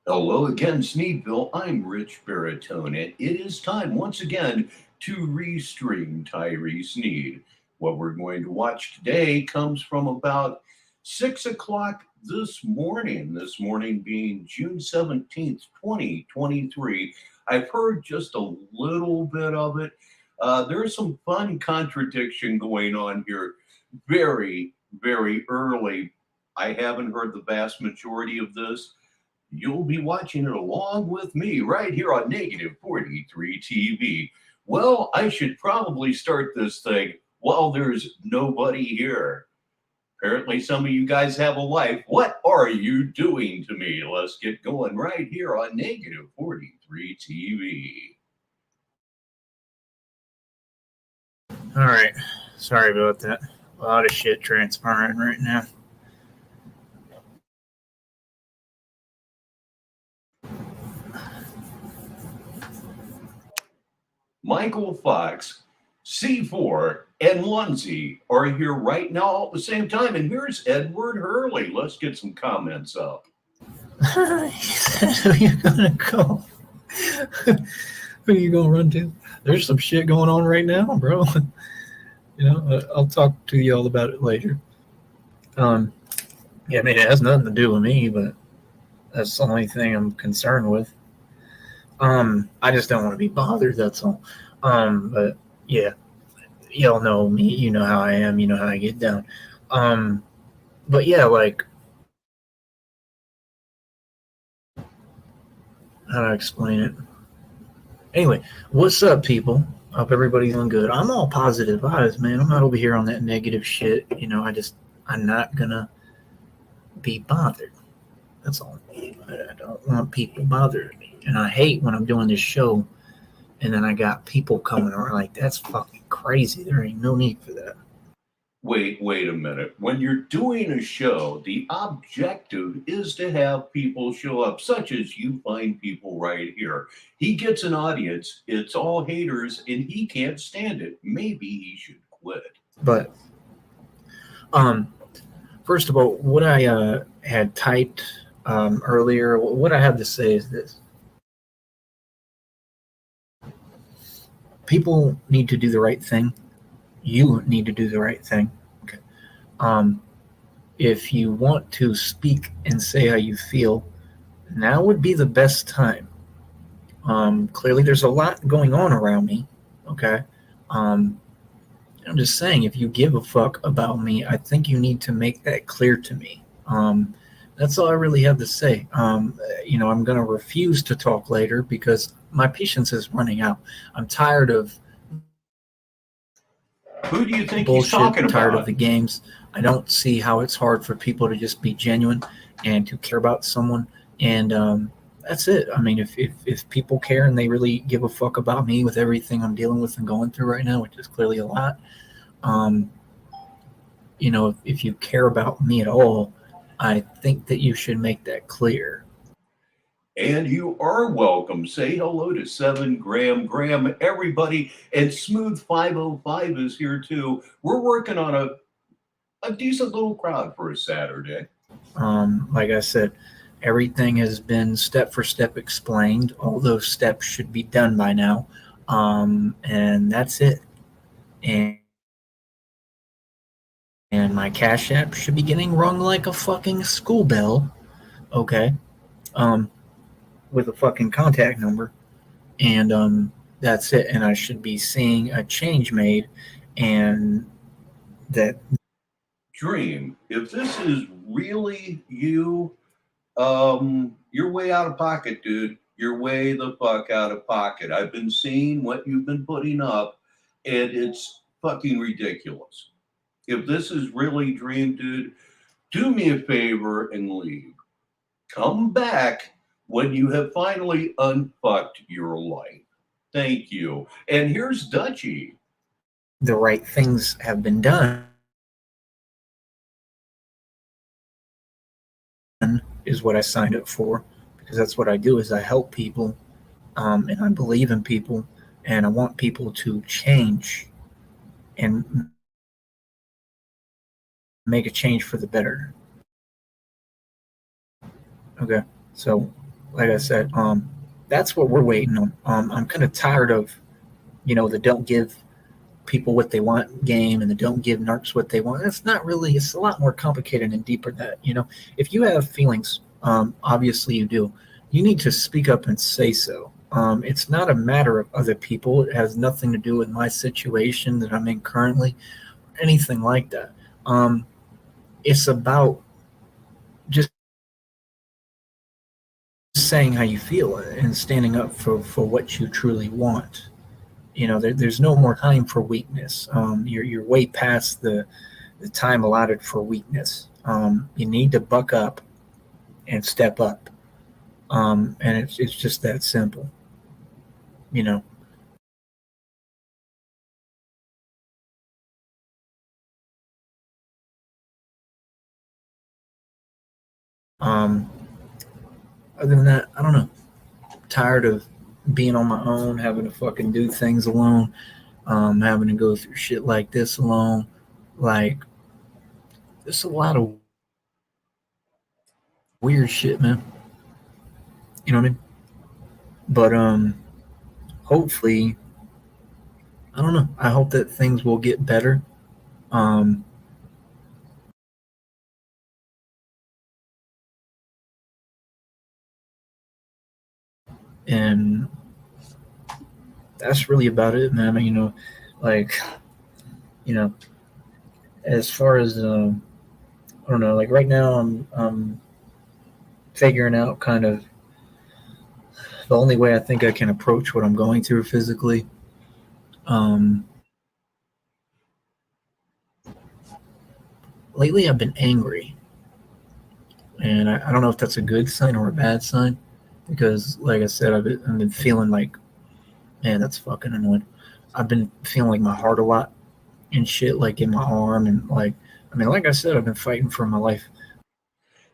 Hello again, Sneedville. I'm Rich Baritone, and it is time once again to restream Tyree Sneed. What we're going to watch today comes from about 6 o'clock this morning being June 17th, 2023. I've heard just a little bit of it. There's some fun contradiction going on here very, very early. I haven't heard the vast majority of this. You'll be watching it along with me right here on Negative 43 TV. Well, I should probably start this thing while there's nobody here. Apparently, some of you guys have a life. What are you doing to me? Let's get going right here on Negative 43 TV. All right. Sorry about that. A lot of shit transpiring right now. Michael Fox, C4, and Lundsey are here right now all at the same time. And here's Edward Hurley. Let's get some comments up. He said, who are you going to go? Who are you going to run to? There's some shit going on right now, bro. I'll talk to you all about it later. Yeah, I mean, it has nothing to do with me, but that's the only thing I'm concerned with. I just don't want to be bothered, that's all. But yeah, y'all know me, you know how I am, you know how I get down. But yeah, like, how do I explain it? Anyway, what's up, people? Hope everybody's doing good. I'm all positive vibes, man. I'm not over here on that negative shit. I'm not gonna be bothered. That's all. I don't want people bothering me. And I hate when I'm doing this show and then I got people coming around like, that's fucking crazy. There ain't no need for that. Wait a minute. When you're doing a show, the objective is to have people show up, such as you find people right here. He gets an audience, it's all haters, and he can't stand it. Maybe he should quit. But first of all, what I had typed earlier, what I have to say is this. People need to do the right thing. You need to do the right thing. Okay. If you want to speak and say how you feel, now would be the best time. Clearly, there's a lot going on around me. Okay. I'm just saying, if you give a fuck about me, I think you need to make that clear to me. That's all I really have to say. I'm going to refuse to talk later because my patience is running out. I'm tired of Who do you think bullshit. he's talking I'm tired about? of the games. I don't see how it's hard for people to just be genuine and to care about someone. And that's it. I mean, if people care and they really give a fuck about me with everything I'm dealing with and going through right now, which is clearly a lot, if you care about me at all, I think that you should make that clear. And you are welcome. Say hello to 7 Graham, everybody. And Smooth 505 is here too. We're working on a decent little crowd for a Saturday. Like I said, everything has been step for step explained. All those steps should be done by now. And that's it. And my Cash App should be getting rung like a fucking school bell. Okay. With a fucking contact number. And that's it. And I should be seeing a change made. And that. Dream, if this is really you, you're way out of pocket, dude. You're way the fuck out of pocket. I've been seeing what you've been putting up, and it's fucking ridiculous. If this is really Dream, dude, do me a favor and leave. Come back when you have finally unfucked your life. Thank you. And here's Dutchie. The right things have been done is what I signed up for, because that's what I do, is I help people, and I believe in people, and I want people to change and make a change for the better. Okay, so like I said, that's what we're waiting on. I'm kind of tired of, the don't give people what they want game and the don't give narcs what they want. It's not really. It's a lot more complicated and deeper than that. If you have feelings, obviously you do. You need to speak up and say so. It's not a matter of other people. It has nothing to do with my situation that I'm in currently, or anything like that. It's about just saying how you feel and standing up for what you truly want. There's no more time for weakness. You're way past the time allotted for weakness. You need to buck up and step up. And it's just that simple. You know. Um, Other than that, I don't know. Tired of being on my own, having to fucking do things alone, having to go through shit like this alone. Like, there's a lot of weird shit, man. You know what I mean? But hopefully, I don't know. I hope that things will get better. Um, and that's really about it, man. Like, you know, as far as I don't know, like right now, I'm figuring out kind of the only way I think I can approach what I'm going through physically. Um, Lately, I've been angry, and I don't know if that's a good sign or a bad sign, because, like I said, I've been feeling like, man, that's fucking annoying. I've been feeling like my heart a lot and shit, like in my arm, and like, I mean, like I said, I've been fighting for my life.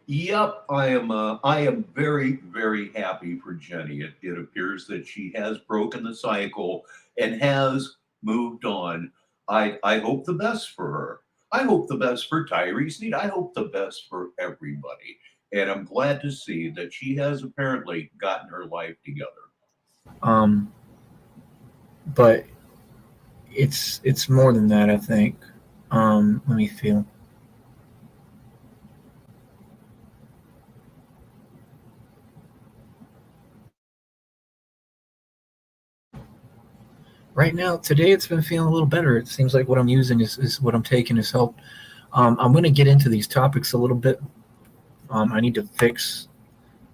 Yep, I am very, very happy for Jenny. It appears that she has broken the cycle and has moved on. I hope the best for her. I hope the best for Tyree Sneed. I hope the best for everybody. And I'm glad to see that she has apparently gotten her life together. Um, but it's more than that, I think. Let me feel. Right now, today, it's been feeling a little better. It seems like what I'm using is what I'm taking has helped. I'm going to get into these topics a little bit. I need to fix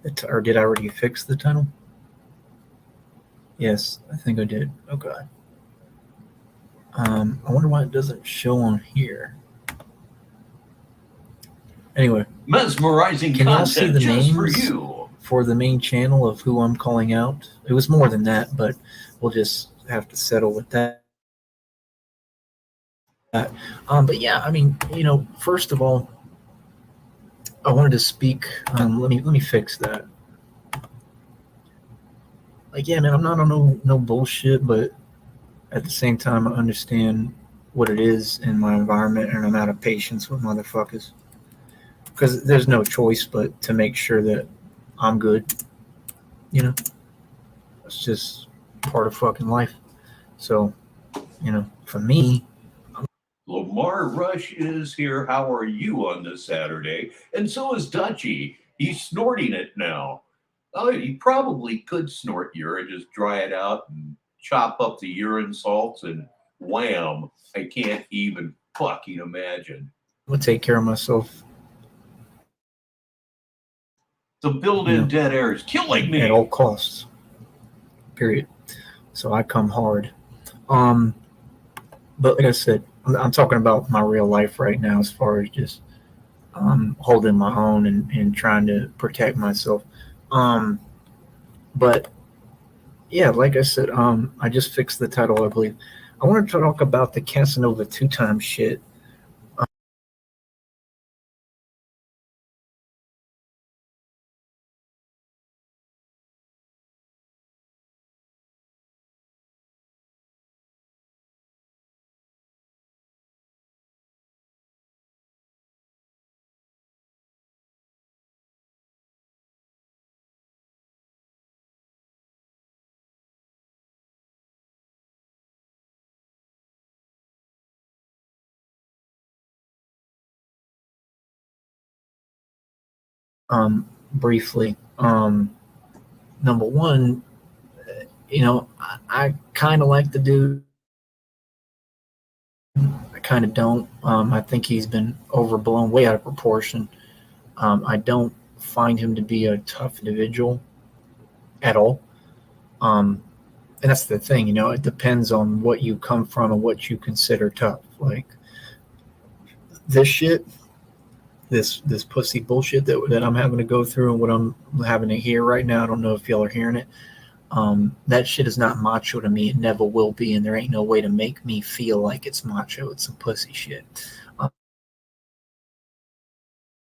it, or did I already fix the title? Yes, I think I did. Okay. I wonder why it doesn't show on here. Anyway, Mesmerizing can y'all see content the just for names you. for the main channel of who I'm calling out? It was more than that, but we'll just have to settle with that. But yeah, I mean, first of all, I wanted to speak. Let me fix that. Like, yeah, man, I'm not on no bullshit, but at the same time, I understand what it is in my environment, and I'm out of patience with motherfuckers because there's no choice but to make sure that I'm good. You know, it's just part of fucking life. So, for me, Lamar Rush is here. How are you on this Saturday? And so is Dutchy. He's snorting it now. Oh, he probably could snort urine, just dry it out and chop up the urine salts and wham. I can't even fucking imagine. I'm gonna take care of myself. The built in dead air is killing At all me. costs. Period. So I come hard. Um, but like I said, I'm talking about my real life right now, as far as just holding my own and trying to protect myself. Um, but yeah, like I said, I just fixed the title, I believe. I want to talk about the Casanova two-time shit. briefly. Number one, I kind of like the dude. I kind of don't. I think he's been overblown, way out of proportion. I don't find him to be a tough individual at all. Um, and that's the thing, it depends on what you come from and what you consider tough. Like this shit, this pussy bullshit that I'm having to go through and what I'm having to hear right now. I don't know if y'all are hearing it. That shit is not macho to me. It never will be, and there ain't no way to make me feel like it's macho. It's some pussy shit.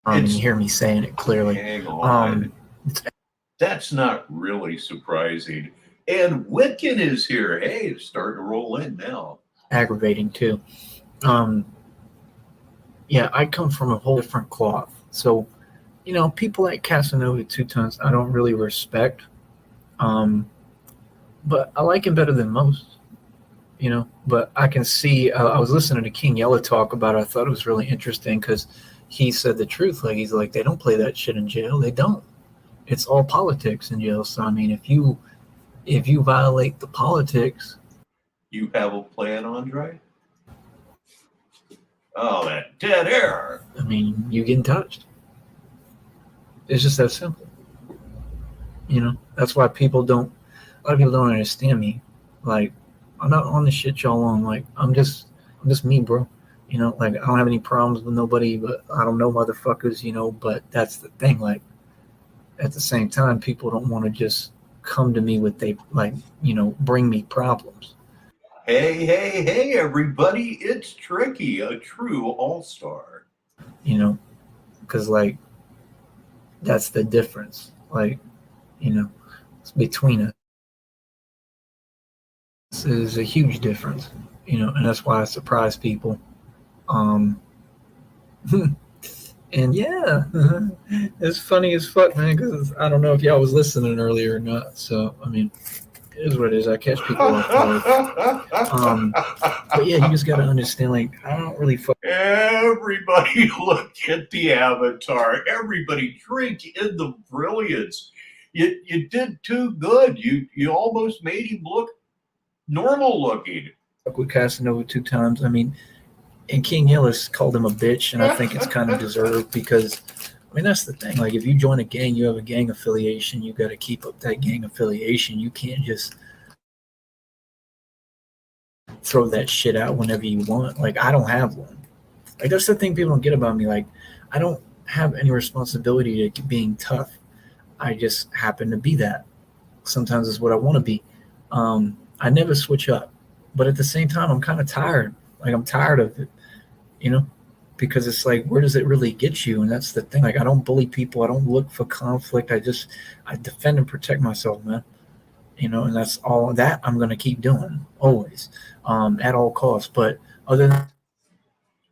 And you hear me saying it clearly. Hang on. That's not really surprising. And Witkin is here. Hey, it's starting to roll in now. Aggravating too. Yeah, I come from a whole different cloth. So, people like Casanova 2 Tons, I don't really respect. But I like him better than most. But I can see. I was listening to King Yella talk about it. I thought it was really interesting because he said the truth. Like he's like, they don't play that shit in jail. They don't. It's all politics in jail. So I mean, if you violate the politics, you have a plan, Andre? Oh, that dead air. I mean, you getting touched. It's just that simple. That's why a lot of people don't understand me. Like, I'm not on the shit y'all on. Like, I'm just me, bro. Like, I don't have any problems with nobody, but I don't know motherfuckers, but that's the thing. Like, at the same time, people don't want to just come to me with bring me problems. Hey, everybody. It's Tricky, a true all-star. Because, like, that's the difference. Like, it's between us. This is a huge difference, and that's why I surprise people. And yeah, it's funny as fuck, man, because I don't know if y'all was listening earlier or not. So, I mean, it is what it is. I catch people off guard. But yeah, you just got to understand, like, I don't really fuck. Everybody look at the avatar. Everybody drink in the brilliance. You did too good. You almost made him look normal looking. With Casanova 2 times. I mean, and King Hillis called him a bitch, and I think it's kind of deserved because, I mean, that's the thing. Like, if you join a gang, you have a gang affiliation. You got to keep up that gang affiliation. You can't just throw that shit out whenever you want. Like, I don't have one. Like, that's the thing people don't get about me. Like, I don't have any responsibility to being tough. I just happen to be that. Sometimes it's what I want to be. I never switch up. But at the same time, I'm kind of tired. Like, I'm tired of it, because it's like, where does it really get you? And that's the thing. Like, I don't bully people. I don't look for conflict. I defend and protect myself, man. And that's all that I'm going to keep doing always, at all costs. But other than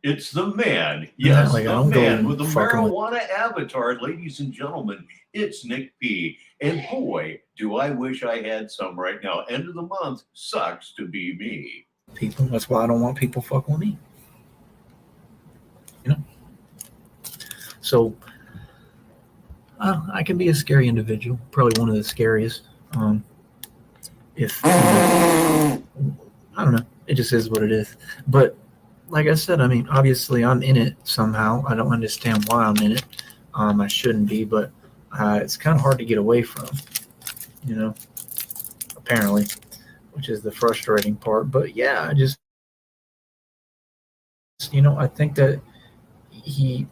it's the man. Yes, like, the man with the marijuana avatar, ladies and gentlemen. It's Nick P. And boy, do I wish I had some right now. End of the month sucks to be me. People. That's why I don't want people fucking with me. So I can be a scary individual, probably one of the scariest. If I don't know, it just is what it is. But like I said, I mean, obviously I'm in it somehow. I don't understand why I'm in it. I shouldn't be, but it's kind of hard to get away from, apparently, which is the frustrating part. But yeah, I just, I think that he,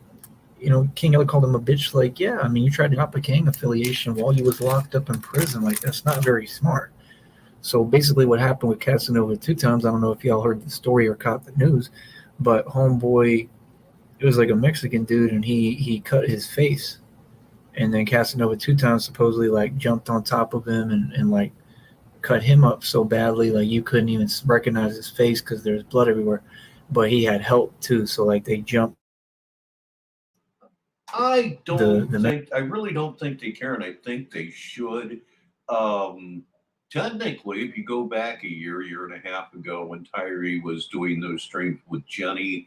King Ella called him a bitch. Like, yeah, I mean, you tried to drop a gang affiliation while you was locked up in prison. Like, that's not very smart. So basically what happened with Casanova 2 times, I don't know if y'all heard the story or caught the news, but homeboy, it was like a Mexican dude, and he cut his face. And then Casanova 2 times supposedly, like, jumped on top of him and like, cut him up so badly, like, you couldn't even recognize his face because there's blood everywhere. But he had help, too, so, like, they jumped. I really don't think they care, and I think they should. Technically, if you go back a year and a half ago when Tyree was doing those streams with Jenny,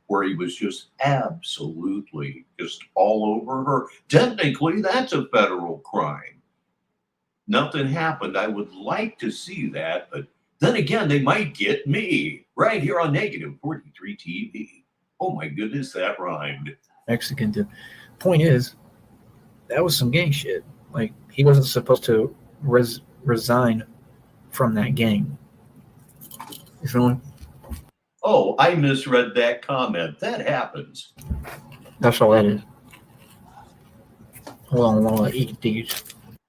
where he was just absolutely just all over her. Technically, that's a federal crime. Nothing happened. I would like to see that, but then again, they might get me right here on Negative 43 TV. Oh my goodness, that rhymed. Mexican dude. Point is, that was some gang shit. Like, he wasn't supposed to resign from that gang. You feel me? Oh, I misread that comment. That happens. That's all that is. Hold on while I eat these.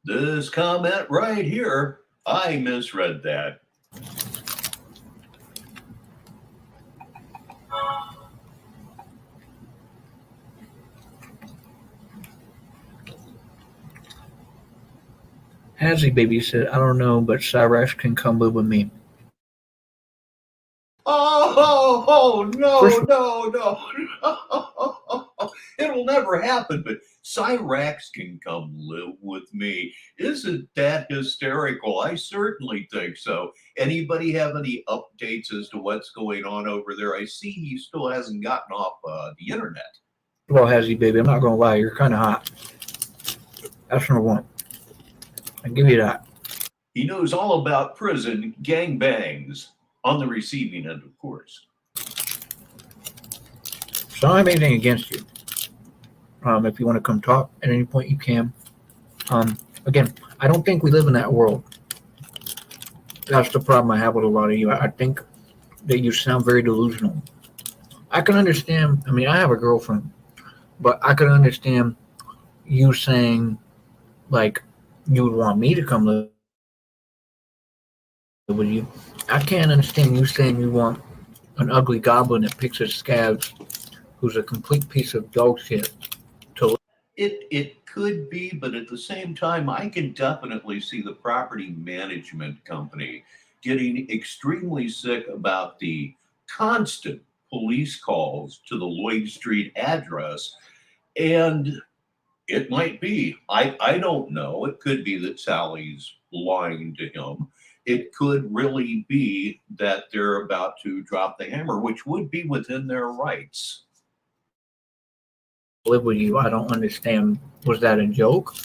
This comment right here, I misread that. Hazzy Baby said, I don't know, but Cyrax can come live with me. Oh, no, First- no. It'll never happen, but Cyrax can come live with me. Isn't that hysterical? I certainly think so. Anybody have any updates as to what's going on over there? I see he still hasn't gotten off the internet. Well, Hazzy Baby, I'm not going to lie, you're kind of hot. That's number one. I give you that. He knows all about prison gangbangs on the receiving end, of course. So I don't have anything against you. If you want to come talk at any point, you can. Again, I don't think we live in that world. That's the problem I have with a lot of you. I think that you sound very delusional. I can understand. I mean, I have a girlfriend, but I can understand you saying, like, you would want me to come live with you. I can't understand you saying you want an ugly goblin that picks his scabs, who's a complete piece of dog shit. It could be, but at the same time, I can definitely see the property management company getting extremely sick about the constant police calls to the Lloyd Street address. And it might be. I don't know. It could be that Sally's lying to him. It could really be that they're about to drop the hammer, which would be within their rights. Live with you. I don't understand. Was that a joke?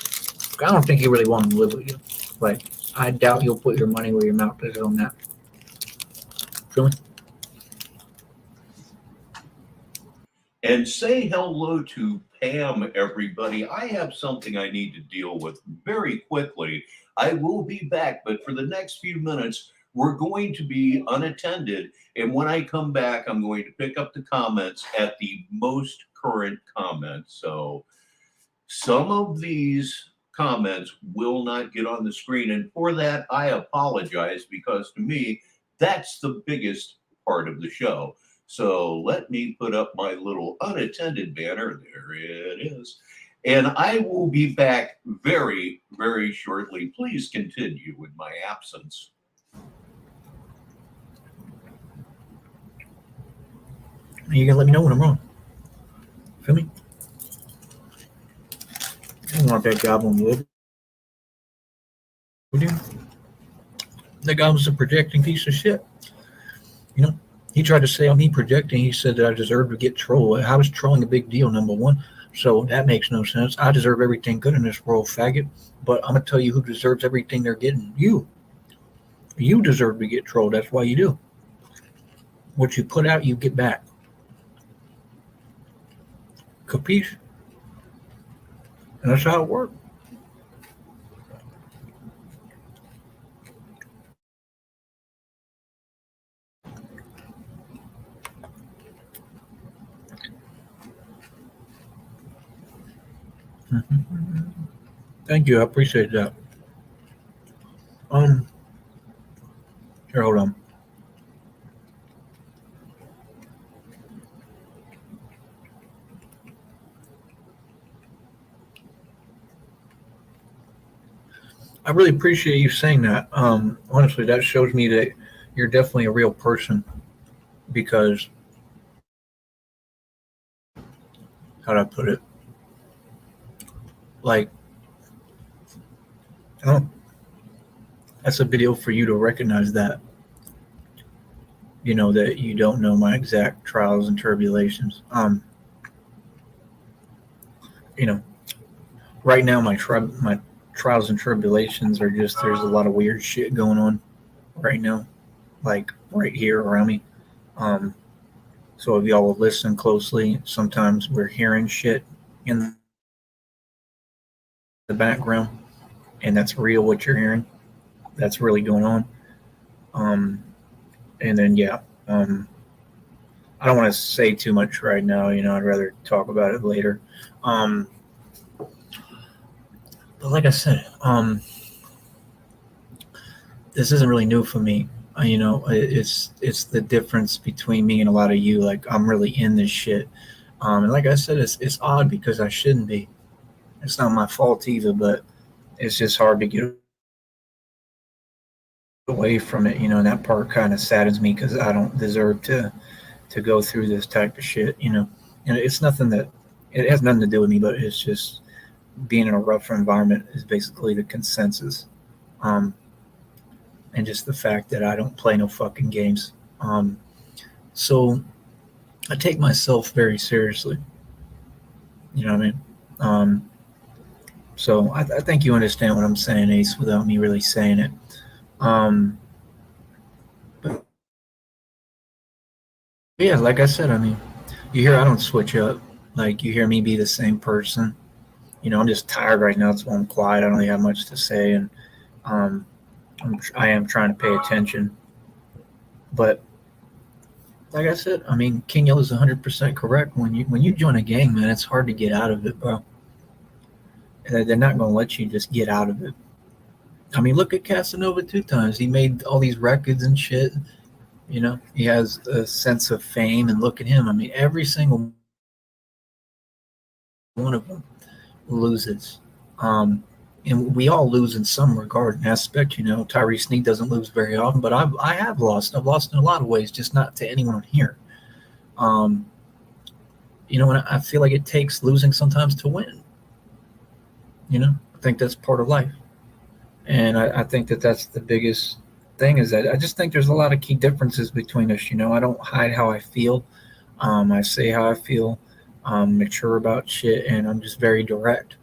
I don't think he really wanted to live with you. But I doubt you'll put your money where your mouth is on that. Feel me? And say hello to Pam, everybody. I have something I need to deal with very quickly. I will be back, but for the next few minutes, we're going to be unattended. And when I come back, I'm going to pick up the comments at the most current comments. So some of these comments will not get on the screen. And for that, I apologize, because to me, that's the biggest part of the show. So let me put up my little unattended banner. There it is. And I will be back very, very shortly. Please continue with my absence. You can let me know when I'm wrong. Feel me? I don't want that goblin to live with you. That goblin's a projecting piece of shit. You know, he tried to say I'm me projecting. He said that I deserve to get trolled. How is trolling a big deal, number one? So that makes no sense. I deserve everything good in this world, faggot. But I'm going to tell you who deserves everything they're getting. You. You deserve to get trolled. That's why you do. What you put out, you get back. Capiche? And that's how it works. Thank you. I appreciate that. Here, hold on. I really appreciate you saying that. Honestly, that shows me that you're definitely a real person, because how'd I put it? Like, oh, that's a video for you to recognize that. you know that you don't know my exact trials and tribulations. You know, right now my trials and tribulations are just there's a lot of weird shit going on right now, like right here around me. Um, so if y'all will listen closely, sometimes we're hearing shit in the background, and that's real. What you're hearing, that's really going on. Um, and then yeah, I don't want to say too much right now. You know, I'd rather talk about it later. Um, but like I said, this isn't really new for me. You know, it's the difference between me and a lot of you. Like I'm really in this shit, and like I said, it's odd because I shouldn't be. It's not my fault either, but it's just hard to get away from it. You know, and that part kind of saddens me because I don't deserve to go through this type of shit. You know, and it's nothing that it has nothing to do with me, but it's just being in a rougher environment is basically the consensus. Um, and just the fact that I don't play no fucking games. So I take myself very seriously. You know what I mean? Um, so I think you understand what I'm saying, Ace, without me really saying it. Um, but yeah, like I said, I mean, you hear I don't switch up. Like you hear me be the same person. You know, I'm just tired right now. That's why I'm quiet. I don't really have much to say, and um, I am trying to pay attention. But like I said, I mean, King Yell is 100% correct. When you join a gang, man, it's hard to get out of it, bro. They're not going to let you just get out of it. I mean, look at Casanova two times. He made all these records and shit. You know, he has a sense of fame, and look at him. I mean, every single one of them loses. Um, and we all lose in some regard and aspect. You know, Tyree Sneed doesn't lose very often, but I have lost. I've lost in a lot of ways, just not to anyone here. Um, you know, and I feel like it takes losing sometimes to win. You know, I think that's part of life. And I think that that's the biggest thing is that I just think there's a lot of key differences between us. You know, I don't hide how I feel. I say how I feel. I'm mature about shit, and I'm just very direct.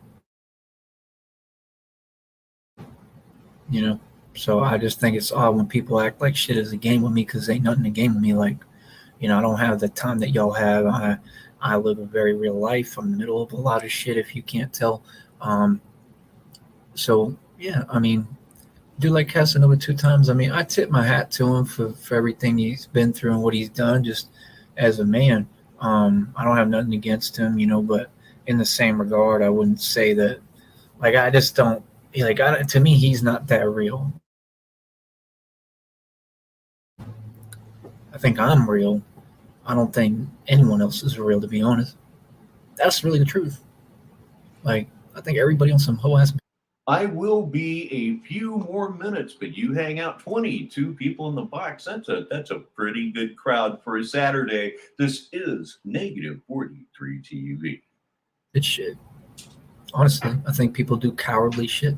You know, so I just think it's odd when people act like shit is a game with me because ain't nothing to game with me. Like, you know, I don't have the time that y'all have. I live a very real life. I'm in the middle of a lot of shit. If you can't tell, um, so yeah, I mean, do like Casanova two times. I mean, I tip my hat to him for everything he's been through and what he's done just as a man. I don't have nothing against him, you know, but in the same regard, I wouldn't say that, like, I just don't, like, to me, he's not that real. I think I'm real. I don't think anyone else is real, to be honest. That's really the truth. Like, I think everybody on some whole ass. I will be a few more minutes, but you hang out 22 people in the box. That's a pretty good crowd for a Saturday. This is negative 43 TV. It's shit. Honestly, I think people do cowardly shit.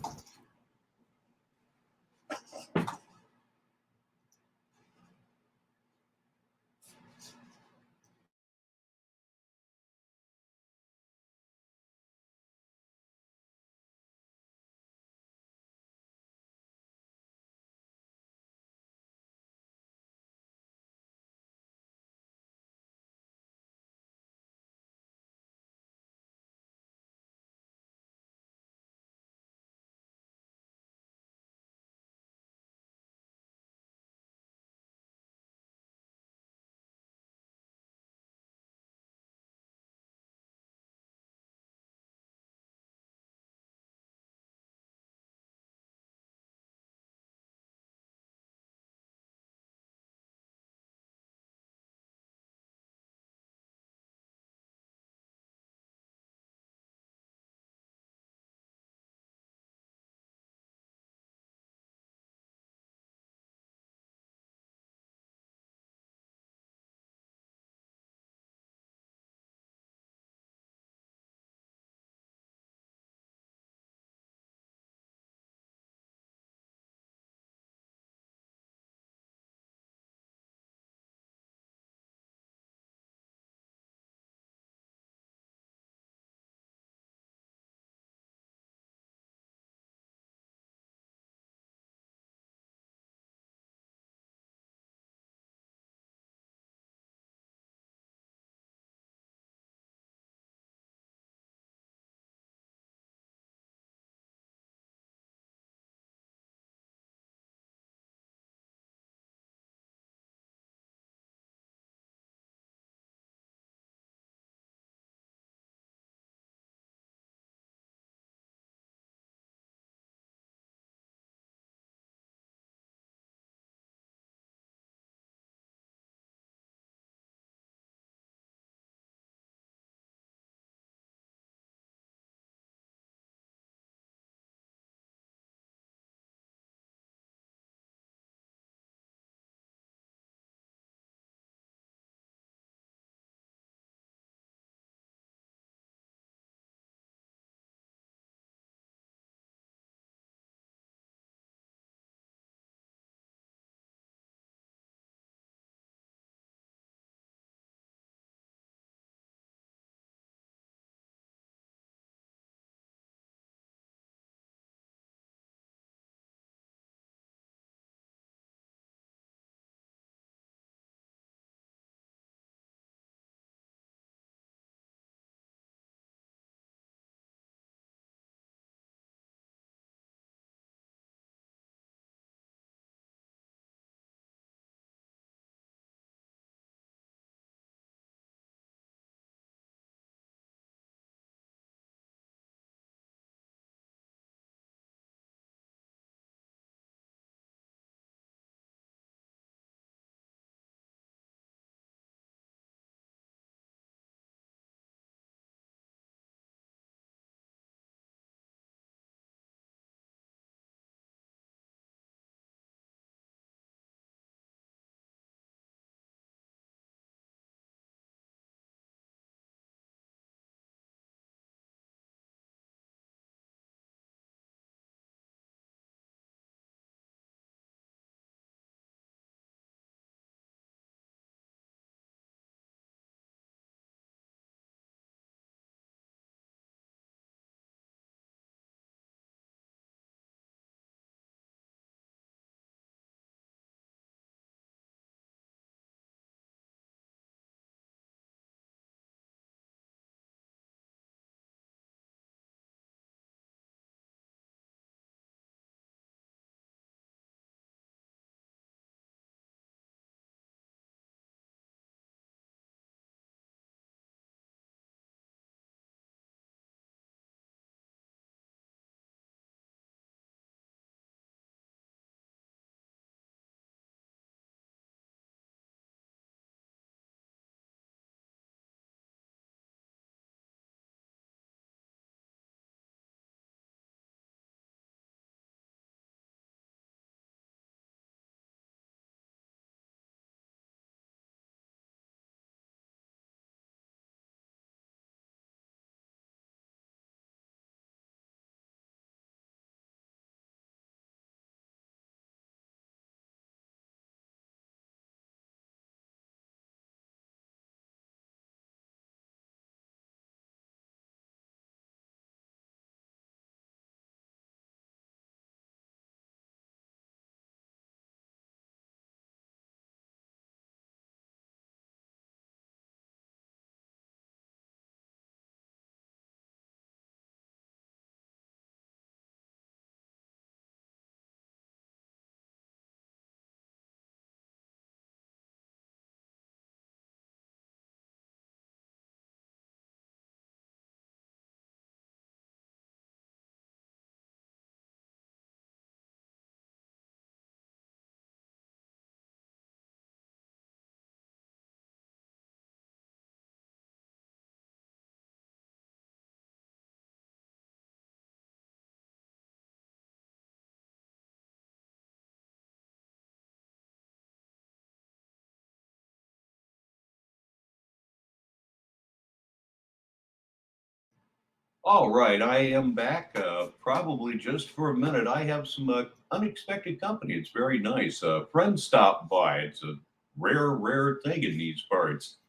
All right, I am back. Probably just for a minute. I have some unexpected company. It's very nice. A friend stopped by. It's a rare, rare thing in these parts.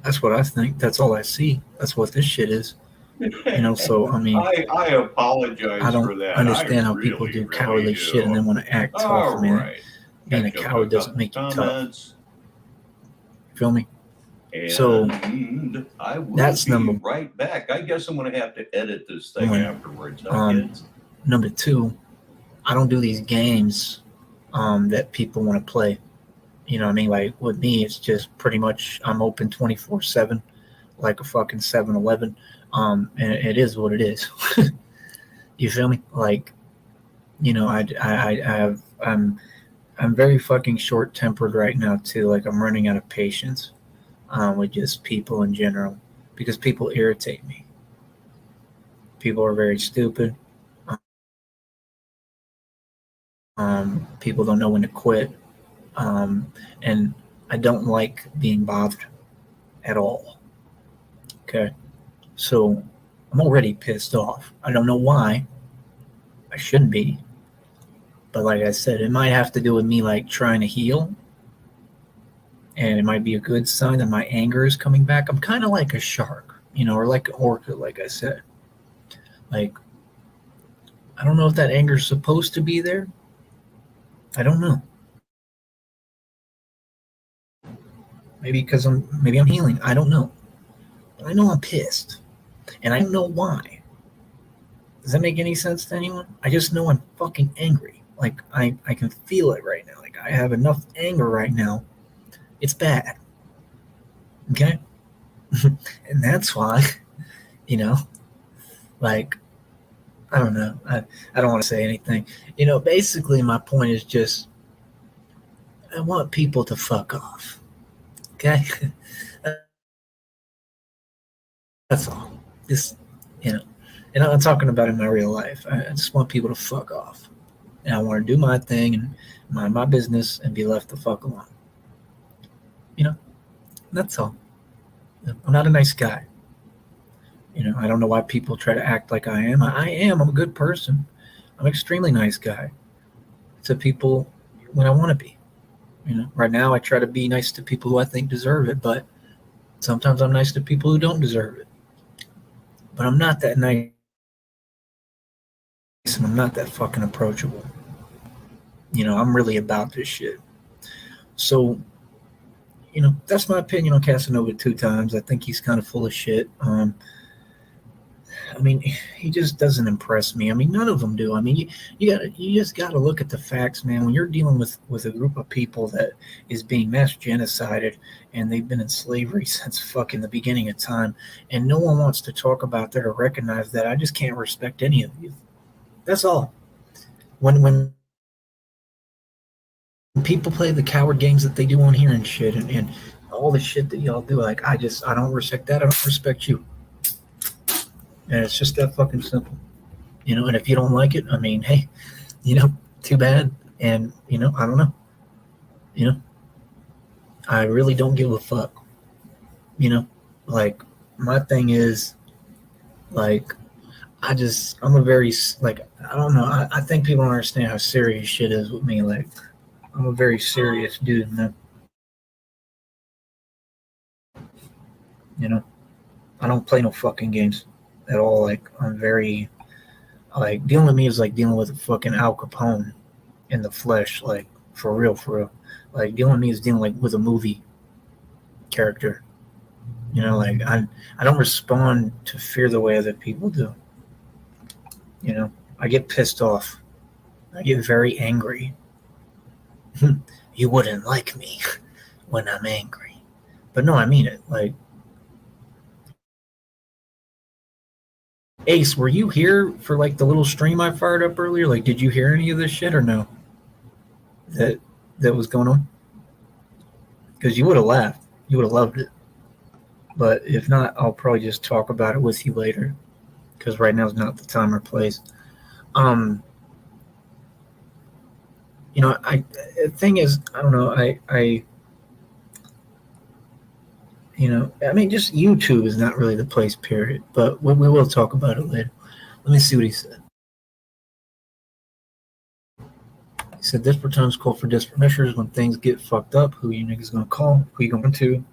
That's what I think. That's all I see. That's what this shit is. So I mean, I I apologize don't for that. I understand how people really, do really cowardly shit and do. then want to act tough, All man. right. Being a Catch up to a coward doesn't couple make you tough. comments. Feel me? So And I will that's be number right back. I guess I'm going to have to edit this thing one. afterwards, huh, kids? Number two, I don't do these games that people want to play. You know what I mean? Like with me, it's just pretty much I'm open 24/7, like a fucking 7-Eleven. And it is what it is. You feel me? Like, I'm very fucking short tempered right now too. Like I'm running out of patience with just people in general because people irritate me. People are very stupid. People don't know when to quit. And I don't like being bothered at all. Okay. So I'm already pissed off. I don't know why. I shouldn't be. But like I said, it might have to do with me like trying to heal. And it might be a good sign that my anger is coming back. I'm kind of like a shark, or like an orca, like I said. Like, I don't know if that anger is supposed to be there. I don't know. Maybe I'm healing. I don't know. But I know I'm pissed. And I don't know why. Does that make any sense to anyone? I just know I'm fucking angry. Like I can feel it right now. Like I have enough anger right now. It's bad. Okay? And that's why, you know, like I don't know. I don't want to say anything. Basically my point is just I want people to fuck off. Okay? That's all. Just and I'm talking about in my real life. I just want people to fuck off. And I want to do my thing and mind my business and be left the fuck alone. That's all. I'm not a nice guy. I don't know why people try to act like I am. I am. I'm a good person. I'm an extremely nice guy to people when I want to be. Right now I try to be nice to people who I think deserve it, but sometimes I'm nice to people who don't deserve it. But I'm not that nice and I'm not that fucking approachable. I'm really about this shit. So, that's my opinion on Casanova 2 times. I think he's kind of full of shit. I mean, he just doesn't impress me. I mean, none of them do. I mean, you just got to look at the facts, man. When you're dealing with a group of people that is being mass genocided and they've been in slavery since fucking the beginning of time, and no one wants to talk about that or recognize that, I just can't respect any of you. That's all. When people play the coward games that they do on here and shit, and all the shit that y'all do, like I don't respect that. I don't respect you. And it's just that fucking simple. And if you don't like it, I mean, hey, too bad. And, I don't know. I really don't give a fuck. Like, my thing is, like, I'm a very, like, I don't know. I think people don't understand how serious shit is with me. Like, I'm a very serious dude, man. I don't play no fucking games at all. Like, I'm very, like, dealing with me is like dealing with a fucking Al Capone in the flesh, like for real, for real. Like dealing with me is dealing like with a movie character. Like I don't respond to fear the way other people do. I get pissed off. I get very angry. You wouldn't like me when I'm angry. But no, I mean it. Like Ace, were you here for like the little stream I fired up earlier? Like did you hear any of this shit or no? That was going on? Because you would have laughed. You would have loved it. But if not, I'll probably just talk about it with you later. Because right now is not the time or place. The thing is, I don't know, just YouTube is not really the place, period. But we will talk about it later. Let me see what he said. He said, desperate times call for desperate measures. When things get fucked up, who you niggas gonna call? Who you going to?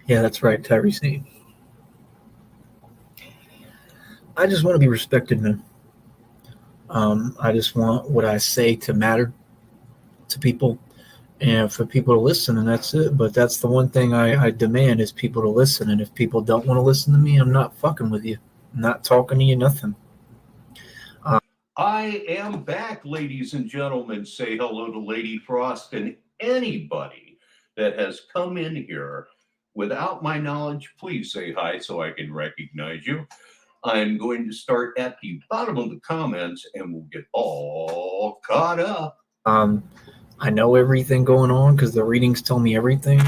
Yeah, that's right, Tyree Sneed. I just want to be respected, man. I just want what I say to matter to people and for people to listen, and that's it. But that's the one thing I demand is people to listen. And if people don't want to listen to me, I'm not fucking with you. I'm not talking to you, nothing. I am back, ladies and gentlemen. Say hello to Lady Frost and anybody that has come in here without my knowledge. Please say hi so I can recognize you. I'm going to start at the bottom of the comments and we'll get all caught up. I know everything going on because the readings tell me everything.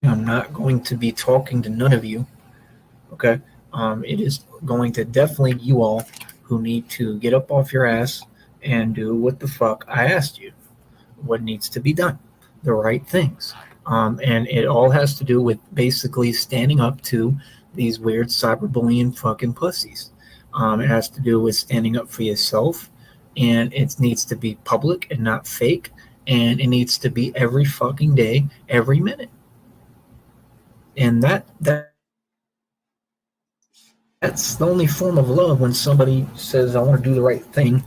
I'm not going to be talking to none of you. Okay. It is going to definitely you all who need to get up off your ass and do what the fuck I asked you. What needs to be done. The right things. And it all has to do with basically standing up to these weird cyberbullying fucking pussies. It has to do with standing up for yourself, and it needs to be public and not fake, and it needs to be every fucking day, every minute. And that's the only form of love when somebody says, I want to do the right thing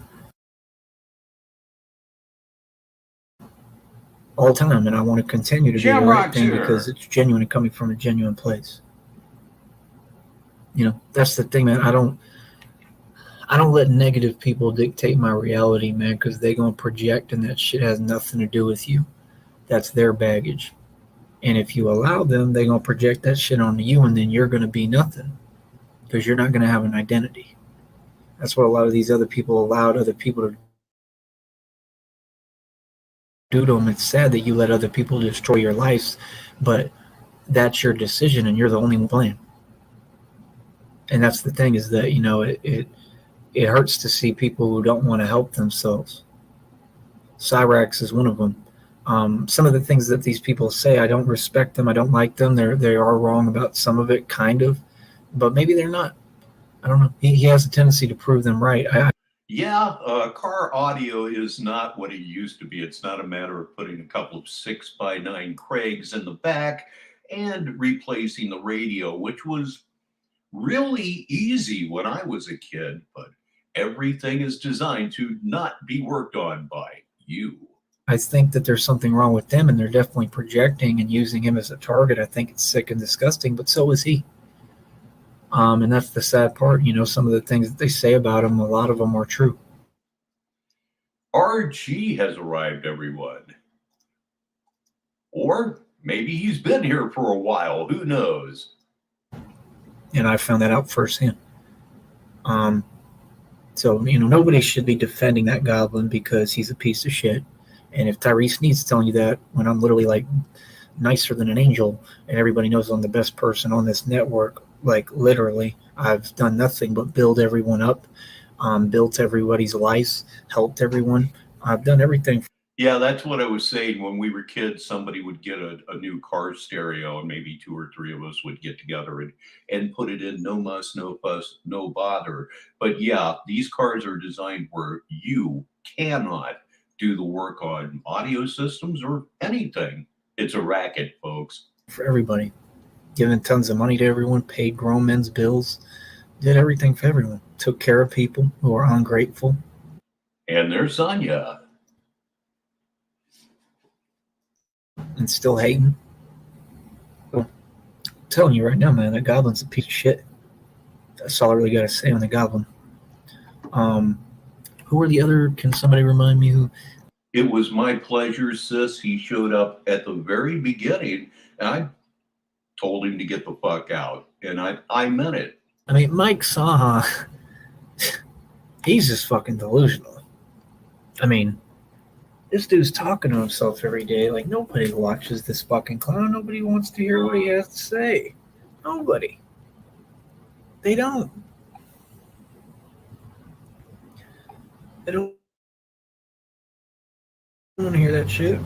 all the time, and I want to continue to do the right thing because it's genuine and coming from a genuine place. That's the thing, man. I don't let negative people dictate my reality, man, because they're going to project, and that shit has nothing to do with you. That's their baggage. And if you allow them, they're going to project that shit onto you, and then you're going to be nothing because you're not going to have an identity. That's what a lot of these other people allowed other people to do to them. It's sad that you let other people destroy your lives, but that's your decision, and you're the only one playing. And that's the thing is that, it hurts to see people who don't want to help themselves. Cyrax is one of them. Some of the things that these people say, I don't respect them. I don't like them. They are wrong about some of it, kind of, but maybe they're not. I don't know. He has a tendency to prove them right. Car audio is not what it used to be. It's not a matter of putting a couple of 6x9 Craigs in the back and replacing the radio, which was really easy when I was a kid, but everything is designed to not be worked on by you. I think that there's something wrong with them, and they're definitely projecting and using him as a target. I think it's sick and disgusting, but so is he. And that's the sad part. Some of the things that they say about him, a lot of them are true. RG has arrived, everyone. Or maybe he's been here for a while. Who knows? And I found that out firsthand. So, nobody should be defending that goblin because he's a piece of shit. And if Tyree Sneed's telling you that when I'm literally like nicer than an angel and everybody knows I'm the best person on this network, like literally, I've done nothing but build everyone up, built everybody's lives, helped everyone. I've done everything. Yeah, that's what I was saying. When we were kids, somebody would get a new car stereo, and maybe two or three of us would get together and put it in. No muss, no fuss, no bother. But yeah, these cars are designed where you cannot do the work on audio systems or anything. It's a racket, folks. For everybody, giving tons of money to everyone, paid grown men's bills, did everything for everyone, took care of people who are ungrateful. And there's Sonya. And still hating. I'm telling you right now, man, that goblin's a piece of shit. That's all I really got to say on the goblin. Who are the other? Can somebody remind me who? It was my pleasure, sis. He showed up at the very beginning, and I told him to get the fuck out, and I meant it. I mean, Mike Saha, he's just fucking delusional. I mean, this dude's talking to himself every day. Like, nobody watches this fucking clown. Nobody wants to hear what he has to say. Nobody. They don't. They don't I want to hear that shit.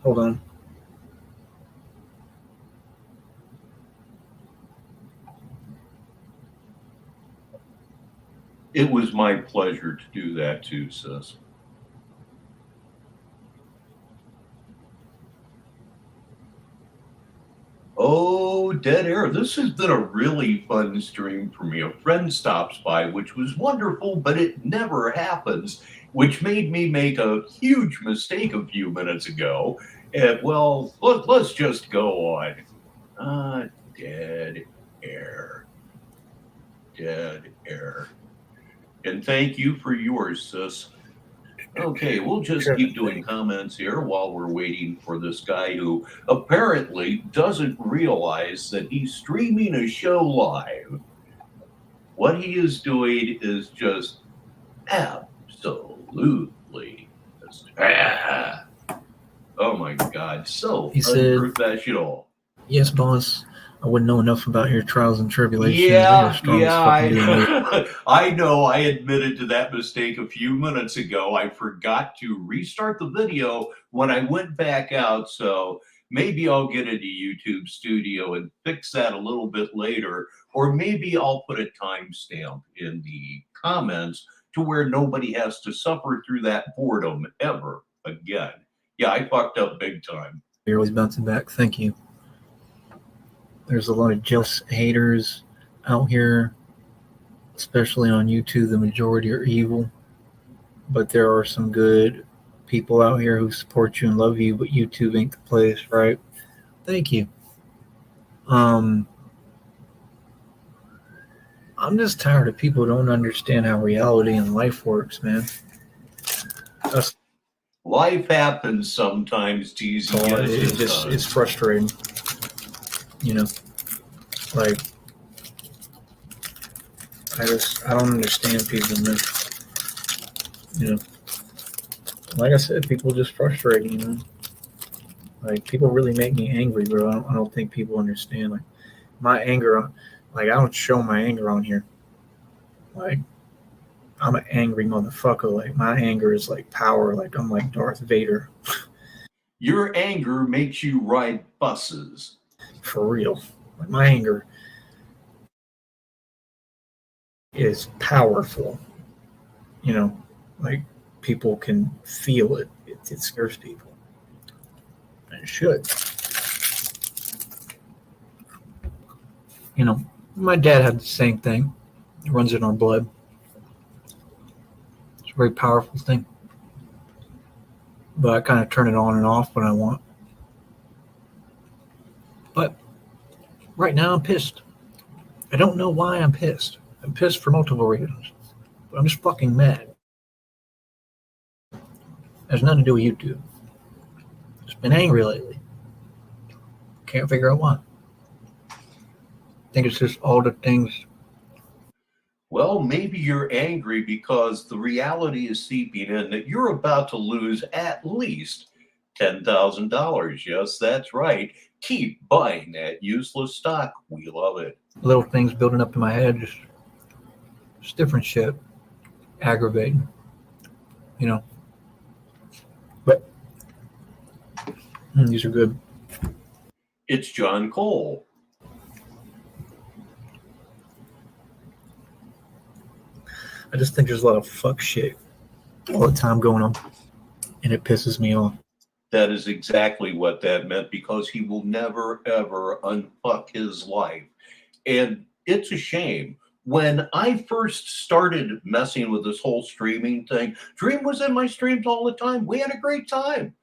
Hold on. It was my pleasure to do that too, sis. Oh, dead air. This has been a really fun stream for me. A friend stops by, which was wonderful, but it never happens, which made me make a huge mistake a few minutes ago. And, well, let's just go on. Dead air. Dead air. And thank you for yours, sis. Okay, we'll just keep doing comments here while we're waiting for this guy who apparently doesn't realize that he's streaming a show live. What he is doing is just absolutely oh my God, so He said, unprofessional. Yes, boss. I wouldn't know enough about your trials and tribulations. Yeah, I know. I admitted to that mistake a few minutes ago. I forgot to restart the video when I went back out. So maybe I'll get into YouTube Studio and fix that a little bit later. Or maybe I'll put a timestamp in the comments to where nobody has to suffer through that boredom ever again. Yeah, I fucked up big time. You're always bouncing back. Thank you. There's a lot of jealous haters out here, especially on YouTube. The majority are evil, but there are some good people out here who support you and love you, but YouTube ain't the place, right? Thank you. I'm just tired of people who don't understand how reality and life works, man. Life happens sometimes, TZ. It's frustrating. You know, like, I don't understand people, man. You know, like I said, people just frustrate me, you know. Like, people really make me angry, bro. I don't think people understand. Like, my anger, like, I don't show my anger on here. Like, I'm an angry motherfucker. Like, my anger is like power. Like, I'm like Darth Vader. Your anger makes you ride buses. For real. Like, my anger is powerful. You know, like, people can feel it. It scares people. And it should. You know, my dad had the same thing. It runs in our blood. It's a very powerful thing. But I kind of turn it on and off when I want. But right now I'm pissed. I don't know why I'm pissed. I'm pissed for multiple reasons. But I'm just fucking mad. It has nothing to do with YouTube. Just been angry lately. Can't figure out why. I think it's just all the things. Well, maybe you're angry because the reality is seeping in that you're about to lose at least $10,000. Yes, that's right. Keep buying that useless stock. We love it. Little things building up in my head, just different shit. Aggravating. You know. But these are good. It's John Cole. I just think there's a lot of fuck shit all the time going on, and it pisses me off. That is exactly what that meant, because he will never, ever unfuck his life. And it's a shame. When I first started messing with this whole streaming thing, Dream was in my streams all the time. We had a great time.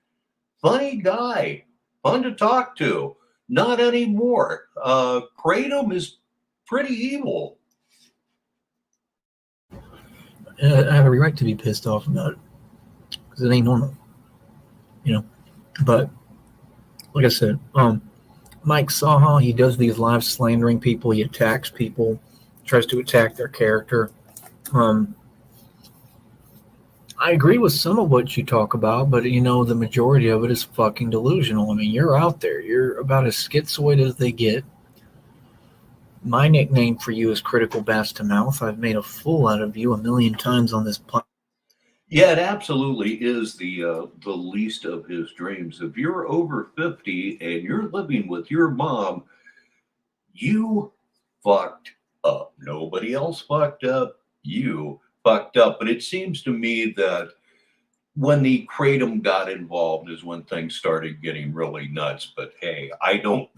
Funny guy. Fun to talk to. Not anymore. Kratom is pretty evil. I have every right to be pissed off about it because it ain't normal, you know. But like I said, Mike Saha, he does these live slandering people. He attacks people, tries to attack their character. I agree with some of what you talk about, but you know, the majority of it is fucking delusional. I mean, you're out there. You're about as schizoid as they get. My nickname for you is Critical Bass to Mouth. I've made a fool out of you a million times on this podcast. Yeah, it absolutely is the least of his dreams. If you're over 50 and you're living with your mom, you fucked up. Nobody else fucked up. You fucked up. But it seems to me that when the kratom got involved is when things started getting really nuts. But hey, I don't,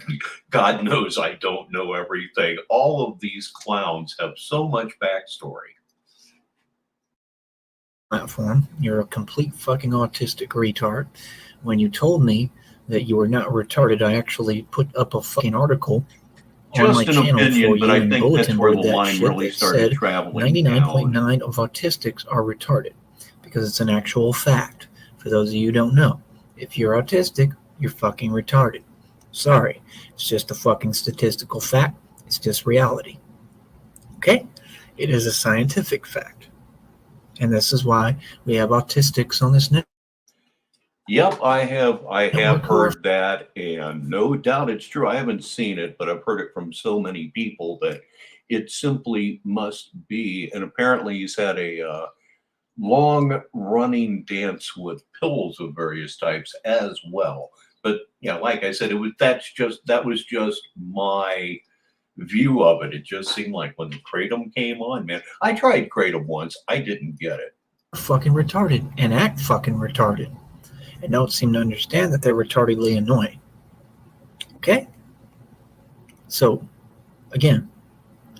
God knows I don't know everything. All of these clowns have so much backstory. Platform. You're a complete fucking autistic retard. When you told me that you were not retarded, I actually put up a fucking article on my Just an channel opinion, for but you I and think that's bulletin where board the that line shit really that started said traveling down. 99.9 of autistics are retarded because it's an actual fact. For those of you who don't know, if you're autistic, you're fucking retarded. Sorry, it's just a fucking statistical fact. It's just reality. Okay? It is a scientific fact. And this is why we have autistics on this network. Yep, I have Network heard that, and no doubt it's true. I haven't seen it, but I've heard it from so many people that it simply must be. And apparently, he's had a long running dance with pills of various types as well. But yeah, like I said, that was just my view of it. It just seemed like when the kratom came on, man. I tried kratom once. I didn't get it. fucking retarded and act fucking retarded and don't seem to understand that they're retardedly annoying. Okay? So, again,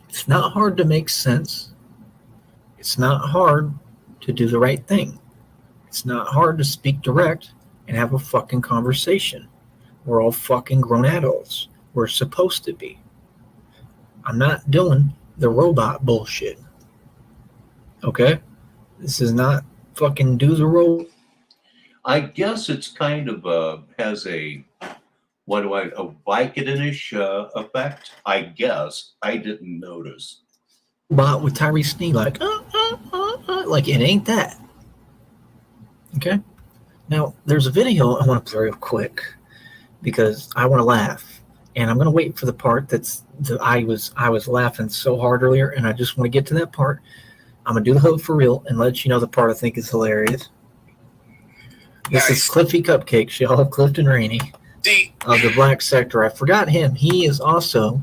it's not hard to make sense. It's not hard to do the right thing. It's not hard to speak direct and have a fucking conversation. We're all fucking grown adults. We're supposed to be. I'm not doing the robot bullshit. Okay? This is not fucking do the robot. I guess it's kind of has a Vicodinish effect. I guess I didn't notice. Bot with Tyree Sneed, like it ain't that. Okay. Now there's a video I want to play real quick because I want to laugh, and I'm gonna wait for the part I was laughing so hard earlier, and I just want to get to that part. I'm gonna do the hook for real and let you know the part I think is hilarious. This is Cliffy Cupcakes, y'all. Clifton Rainey of the Black Sector. I forgot him. He is also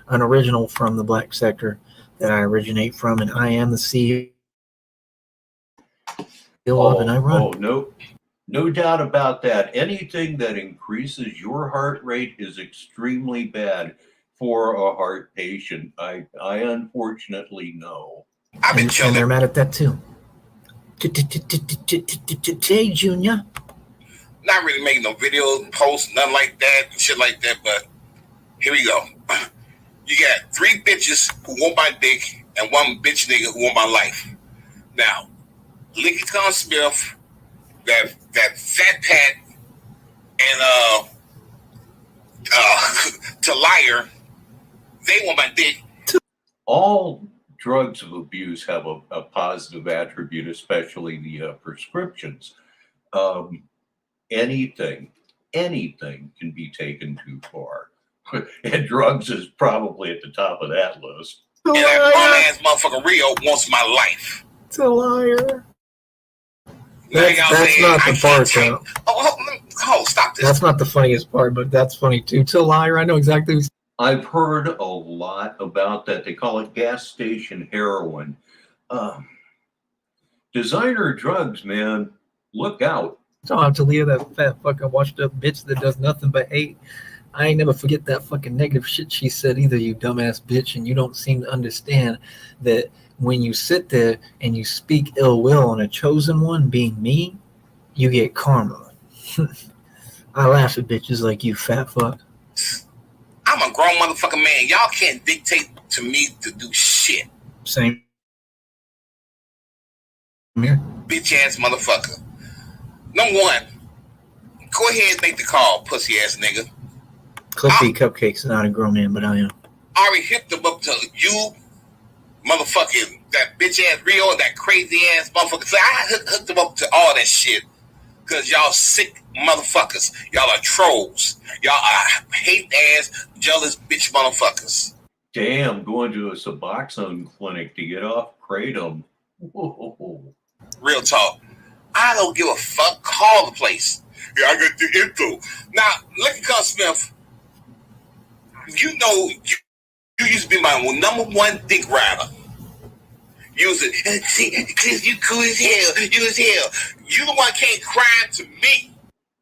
an original from the Black Sector that I originate from, and I am the CEO of, and I run. Oh, no doubt about that. Anything that increases your heart rate is extremely bad for a heart patient. I unfortunately know. And they're mad at that too. Hey, Junior. Not really making no videos, posts, nothing like that, shit like that, but here we go. You got 3 bitches who want my dick and 1 bitch nigga who want my life. Now, Licky Con Smith, that Fat Pat, and to Liar, they want my dick. All drugs of abuse have a positive attribute, especially the prescriptions. Anything can be taken too far. And drugs is probably at the top of that list. And that bum-ass motherfucker Rio wants my life. It's a liar. That's not the part, though. Oh, stop this. That's not the funniest part, but that's funny, too. It's a liar. I know exactly who's... I've heard a lot about that. They call it gas station heroin. Designer drugs, man. Look out. Talking to Leah, that fat fucking washed up bitch that does nothing but hate. I ain't never forget that fucking negative shit she said either, you dumbass bitch, and you don't seem to understand that when you sit there and you speak ill will on a chosen one being me, you get karma. I laugh at bitches like you, fat fuck. I'm a grown motherfucking man. Y'all can't dictate to me to do shit. Same here. Bitch ass motherfucker. Number 1, go ahead and make the call, pussy ass nigga. Cliffy Cupcakes is not a grown man, but I am. I already hooked them up to you, motherfucking, that bitch ass Rio and that crazy ass motherfucker. So I hooked them up to all that shit. Because y'all sick motherfuckers. Y'all are trolls. Y'all are hate ass, jealous bitch motherfuckers. Damn, going to a Suboxone clinic to get off kratom. Whoa. Real talk. I don't give a fuck. Call the place. Yeah, I got the info. Now, look at Carl Smith. You know, you used to be my number one dick rider. You was because you cool as hell. You as hell. You the one can't cry to me.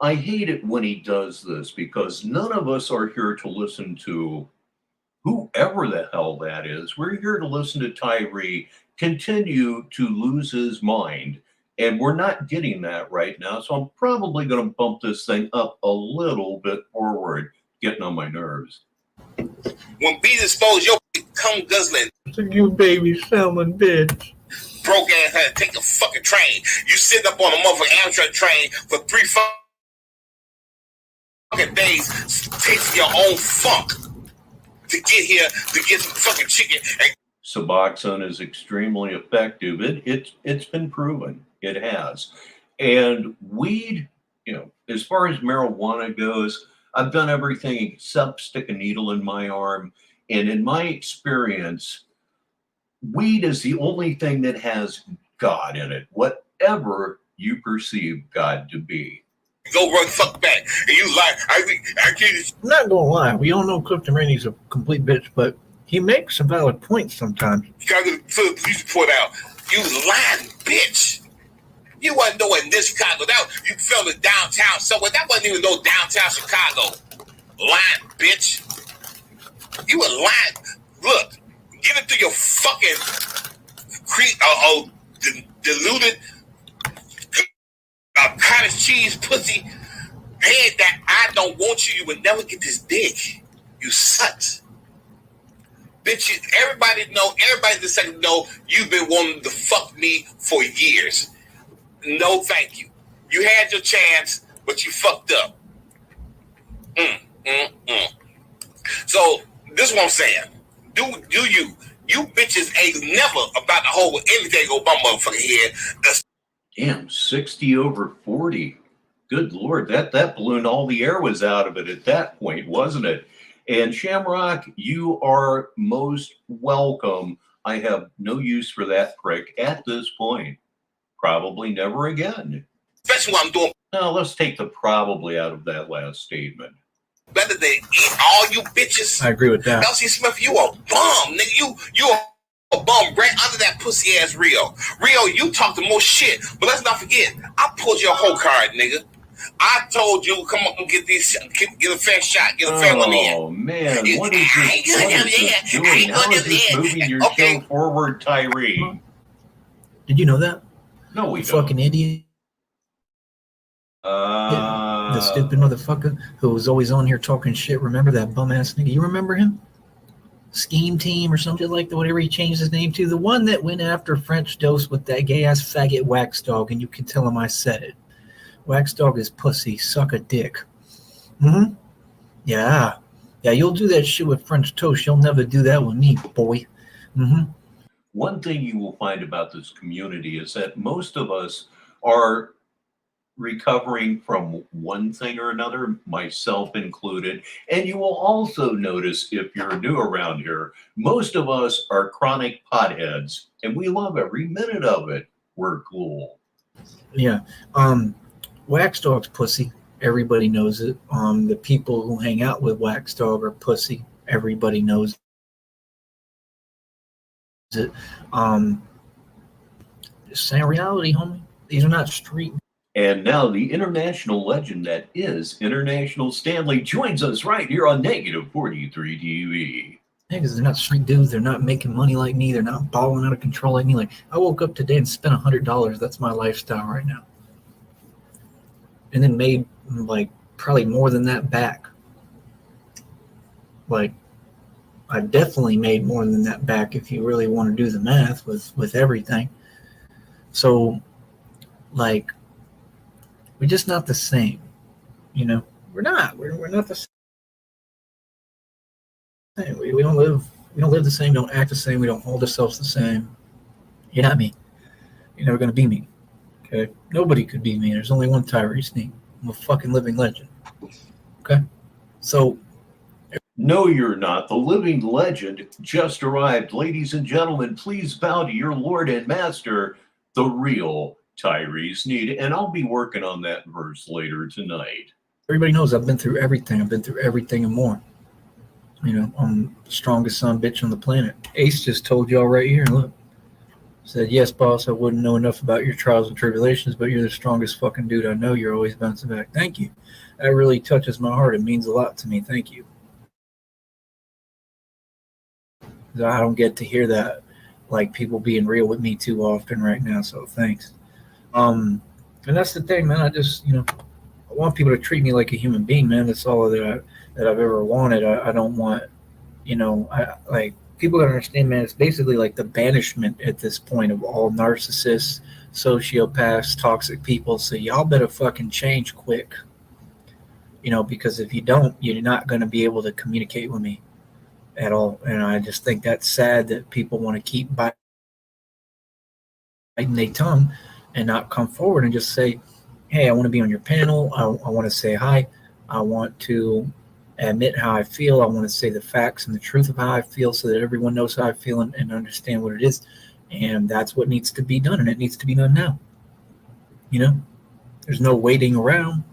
I hate it when he does this because none of us are here to listen to whoever the hell that is. We're here to listen to Tyree continue to lose his mind. And we're not getting that right now. So I'm probably going to bump this thing up a little bit forward, getting on my nerves. When bees expose your come guzzling. You baby salmon bitch. Broke ass had to take a fucking train. You sit up on a motherfucking Amtrak train for 3 fucking days, tasting your own funk to get here to get some fucking chicken. Suboxone is extremely effective. It's been proven. It has. And weed, as far as marijuana goes, I've done everything except stick a needle in my arm. And in my experience, weed is the only thing that has God in it, whatever you perceive God to be. Go run fuck back. And you lie. I can't. I'm not gonna lie. We all know Clifton Rainey's a complete bitch, but he makes some valid points sometimes. You gotta fill the police report out. You lying bitch. You wasn't nowhere in this Chicago. You fell in downtown somewhere. That wasn't even no downtown Chicago. Lying bitch. You were lying. Look, get it to your fucking deluded cottage cheese pussy head that I don't want you. You would never get this dick. You suck. Bitch, everybody in the second know you've been wanting to fuck me for years. No, thank you. You had your chance, but you fucked up. So, this is what I'm saying. Do you? You bitches ain't never about to hold anything over my motherfucking head. Damn, 60 over 40. Good Lord, that balloon, all the air was out of it at that point, wasn't it? And Shamrock, you are most welcome. I have no use for that prick at this point. Probably never again. Especially what I'm doing. Now, let's take the probably out of that last statement. Better than eat all you bitches. I agree with that. Elsie Smith, you a bum, nigga. You a bum right under that pussy ass Rio. Rio, you talk the most shit. But let's not forget, I pulled your whole card, nigga. I told you, come up and get a fair shot, get a fair one in. Oh, man, what is this doing? How is this moving your show forward, Tyree? Did you know that? No, we don't. Fucking idiot. The stupid motherfucker who was always on here talking shit. Remember that bum ass nigga? You remember him? Scheme Team or something like that, whatever he changed his name to. The one that went after French Dose with that gay ass faggot Wax Dog, and you can tell him I said it. Wax Dog is pussy. Suck a dick. Yeah. Yeah, you'll do that shit with French Toast. You'll never do that with me, boy. One thing you will find about this community is that most of us are recovering from one thing or another, myself included. And you will also notice, if you're new around here, most of us are chronic potheads, and we love every minute of it. We're cool. Yeah. Wax Dog's pussy. Everybody knows it. The people who hang out with Wax Dog are pussy. Everybody knows it. Just saying reality, homie. These are not street. And now the international legend that is International Stanley joins us right here on Negative 43 TV. Because they're not street dudes. They're not making money like me. They're not balling out of control like me. Like, I woke up today and spent $100. That's my lifestyle right now. And then made like probably more than that back. Like, I definitely made more than that back if you really want to do the math with everything. So, like, we're just not the same, you know. We're not. We're not the same. We don't live the same. Don't act the same. We don't hold ourselves the same. You're not me. You're never gonna be me. Okay. Nobody could be me. There's only one Tyree Sneed. I'm a fucking living legend. Okay. So No, you're not. The living legend just arrived. Ladies and gentlemen, please bow to your Lord and Master, the real Tyree Sneed. And I'll be working on that verse later tonight. Everybody knows I've been through everything. I've been through everything and more. You know, I'm the strongest son bitch on the planet. Ace just told y'all right here. Look. Said, yes, boss, I wouldn't know enough about your trials and tribulations, but you're the strongest fucking dude I know. You're always bouncing back. Thank you. That really touches my heart. It means a lot to me. Thank you. I don't get to hear that, like people being real with me too often right now. So thanks. And that's the thing, man. I just, I want people to treat me like a human being, man. That's all that I've ever wanted. I don't want, I like people gotta understand, man. It's basically like the banishment at this point of all narcissists, sociopaths, toxic people. So y'all better fucking change quick, because if you don't, you're not gonna be able to communicate with me at all. And I just think that's sad that people want to keep biting their tongue and not come forward and just say, hey, I want to be on your panel. I want to say hi. I want to admit how I feel. I want to say the facts and the truth of how I feel so that everyone knows how I feel and understand what it is. And that's what needs to be done. And it needs to be done now. There's no waiting around.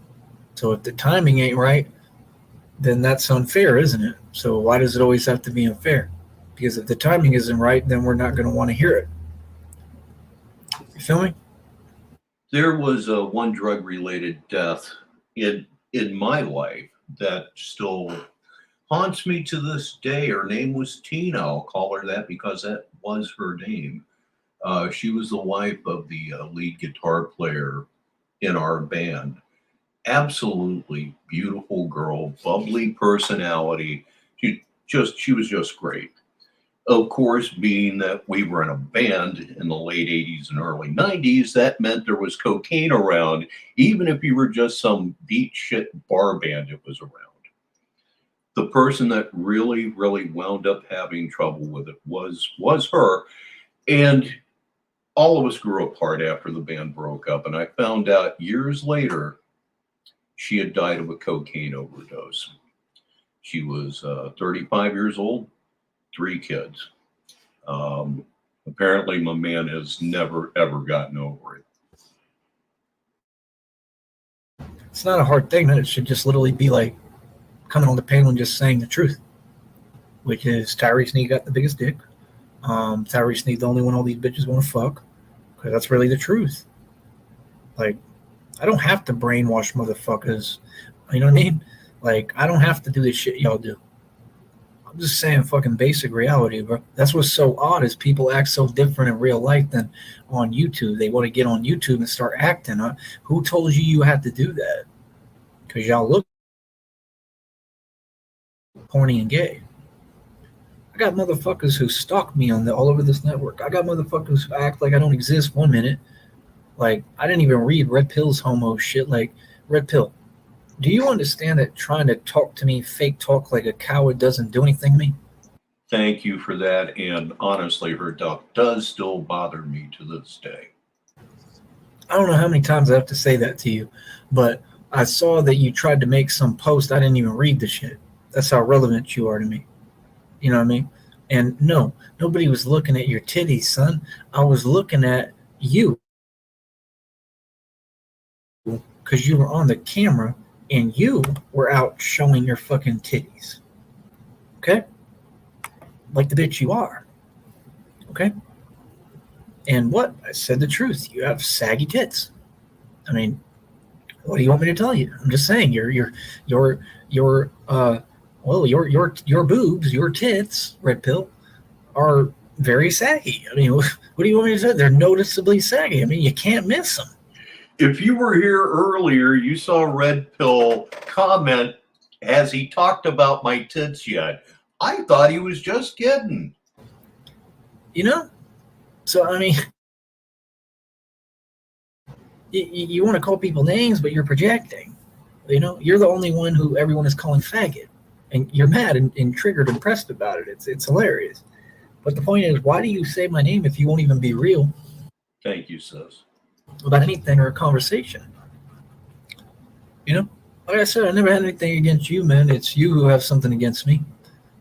So if the timing ain't right, then that's unfair, isn't it? So why does it always have to be unfair? Because if the timing isn't right, then we're not going to want to hear it. You feel me? There was one drug-related death in my life that still haunts me to this day. Her name was Tina. I'll call her that because that was her name. She was the wife of the lead guitar player in our band. Absolutely beautiful girl, bubbly personality. She was just great. Of course, being that we were in a band in the late 80s and early 90s, that meant there was cocaine around. Even if you were just some beat shit bar band, it was around. The person that really, really wound up having trouble with it was her. And all of us grew apart after the band broke up. And I found out years later, she had died of a cocaine overdose. She was 35 years old, 3 kids. Apparently, my man has never, ever gotten over it. It's not a hard thing, man. It should just literally be like coming on the panel and just saying the truth, which is Tyree Sneed got the biggest dick. Tyree Sneed the only one all these bitches want to fuck, because that's really the truth. Like, I don't have to brainwash motherfuckers. You know what I mean? Like, I don't have to do this shit y'all do. I'm just saying fucking basic reality, bro. That's what's so odd is people act so different in real life than on YouTube. They want to get on YouTube and start acting. Who told you had to do that? Because y'all look horny and gay. I got motherfuckers who stalk me all over this network. I got motherfuckers who act like I don't exist 1 minute. Like, I didn't even read Red Pill's homo shit. Like, Red Pill, do you understand that trying to talk to me, fake talk like a coward doesn't do anything to me? Thank you for that. And honestly, her death does still bother me to this day. I don't know how many times I have to say that to you, but I saw that you tried to make some post. I didn't even read the shit. That's how relevant you are to me. You know what I mean? And no, nobody was looking at your titties, son. I was looking at you. Because you were on the camera and you were out showing your fucking titties. Okay? Like the bitch you are. Okay? And what? I said the truth. You have saggy tits. I mean, what do you want me to tell you? I'm just saying your boobs, your tits, Red Pill, are very saggy. I mean, what do you want me to say? They're noticeably saggy. I mean, you can't miss them. If you were here earlier, you saw Red Pill comment, has he talked about my tits yet? I thought he was just kidding. So, I mean, you want to call people names, but you're projecting. You're the only one who everyone is calling faggot. And you're mad and triggered and pressed about it. It's hilarious. But the point is, why do you say my name if you won't even be real? Thank you, sis. About anything or a conversation. Like I said, I never had anything against you, man. It's you who have something against me.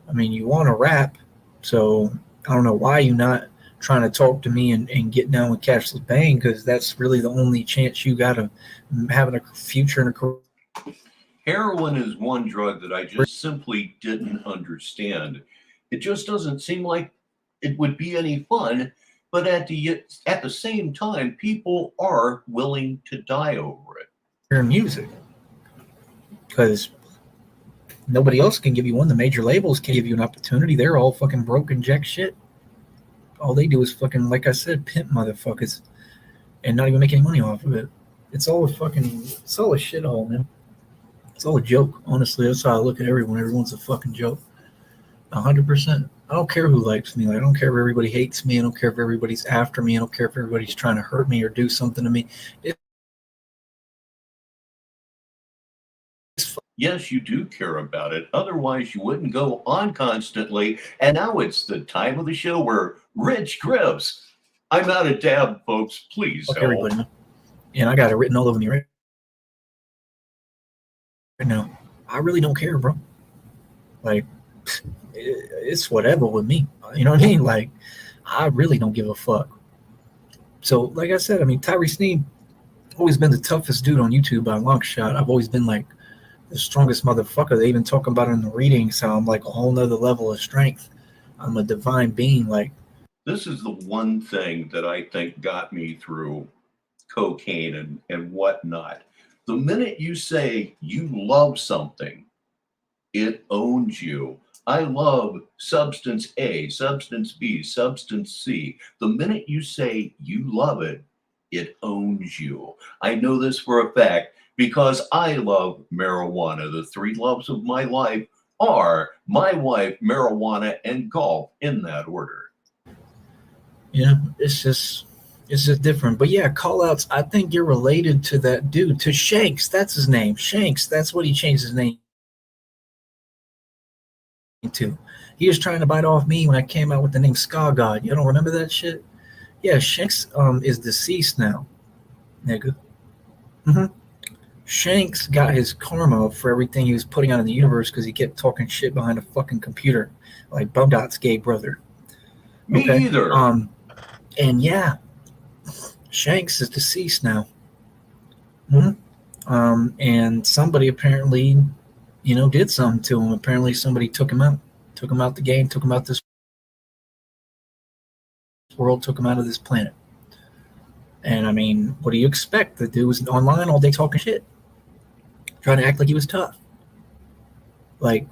I mean, you want to rap, so I don't know why you not trying to talk to me and get down with cashless bang, because that's really the only chance you got of having a future and a career. Heroin is one drug that I just simply didn't understand. It just doesn't seem like it would be any fun, but at the same time, people are willing to die over it. In music, because nobody else can give you one. The major labels can give you an opportunity. They're all fucking broken jack shit. All they do is fucking, like I said, pimp motherfuckers and not even make any money off of it. It's all a shithole, man. It's all a joke. Honestly, that's how I look at everyone. Everyone's a fucking joke. 100%. I don't care who likes me. Like, I don't care if everybody hates me. I don't care if everybody's after me. I don't care if everybody's trying to hurt me or do something to me. Yes, you do care about it. Otherwise, you wouldn't go on constantly. And now it's the time of the show where Rich Gribbs. I'm out of dab, folks. Please Fuck help. everybody, man. And I got it written all over me right now. I really don't care, bro. Like, it's whatever with me. You know what I mean? Like, I really don't give a fuck. So, like I said, I mean, Tyree Sneed always been the toughest dude on YouTube by a long shot. I've always been like the strongest motherfucker. They even talk about it in the readings, how I'm like a whole nother level of strength. I'm a divine being. Like, this is the one thing that I think got me through cocaine and whatnot. The minute you say you love something, it owns you. I love substance A, substance B, substance C. The minute you say you love it, it owns you. I know this for a fact because I love marijuana. The three loves of my life are my wife, marijuana, and golf, in that order. yeah, it's just different. But yeah, call outs. I think you're related to that dude, to Shanks. That's his name. Shanks. That's what he changed his name to. He was trying to bite off me when I came out with the name Ska God. You don't remember that shit? Yeah, Shanks is deceased now, nigga. Shanks got his karma for everything he was putting out in the universe because he kept talking shit behind a fucking computer, like Bumdot's gay brother. Me either. And yeah, Shanks is deceased now. And somebody apparently, did something to him. Apparently somebody took him out the game, took him out this world, took him out of this planet. And I mean, what do you expect? The dude was online all day talking shit, trying to act like he was tough. Like,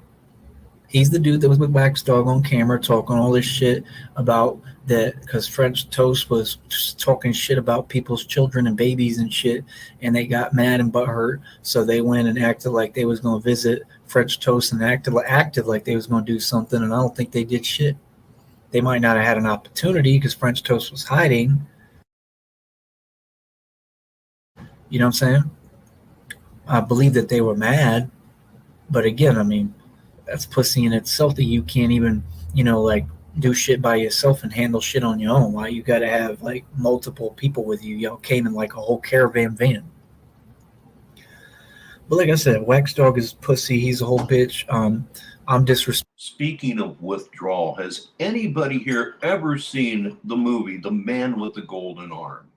he's the dude that was with Wax Dog on camera talking all this shit about that because French Toast was just talking shit about people's children and babies and shit, and they got mad and butthurt, so they went and acted like they was going to visit French Toast and acted like they was going to do something, and I don't think they did shit. They might not have had an opportunity because French Toast was hiding. You know what I'm saying? I believe that they were mad, but again, I mean, that's pussy in itself that you can't even, like do shit by yourself and handle shit on your own. Why you got to have like multiple people with you? Y'all came in like a whole caravan van. But like I said, Wax Dog is pussy. He's a whole bitch. I'm disrespecting. Speaking of withdrawal, has anybody here ever seen the movie The Man with the Golden Arm?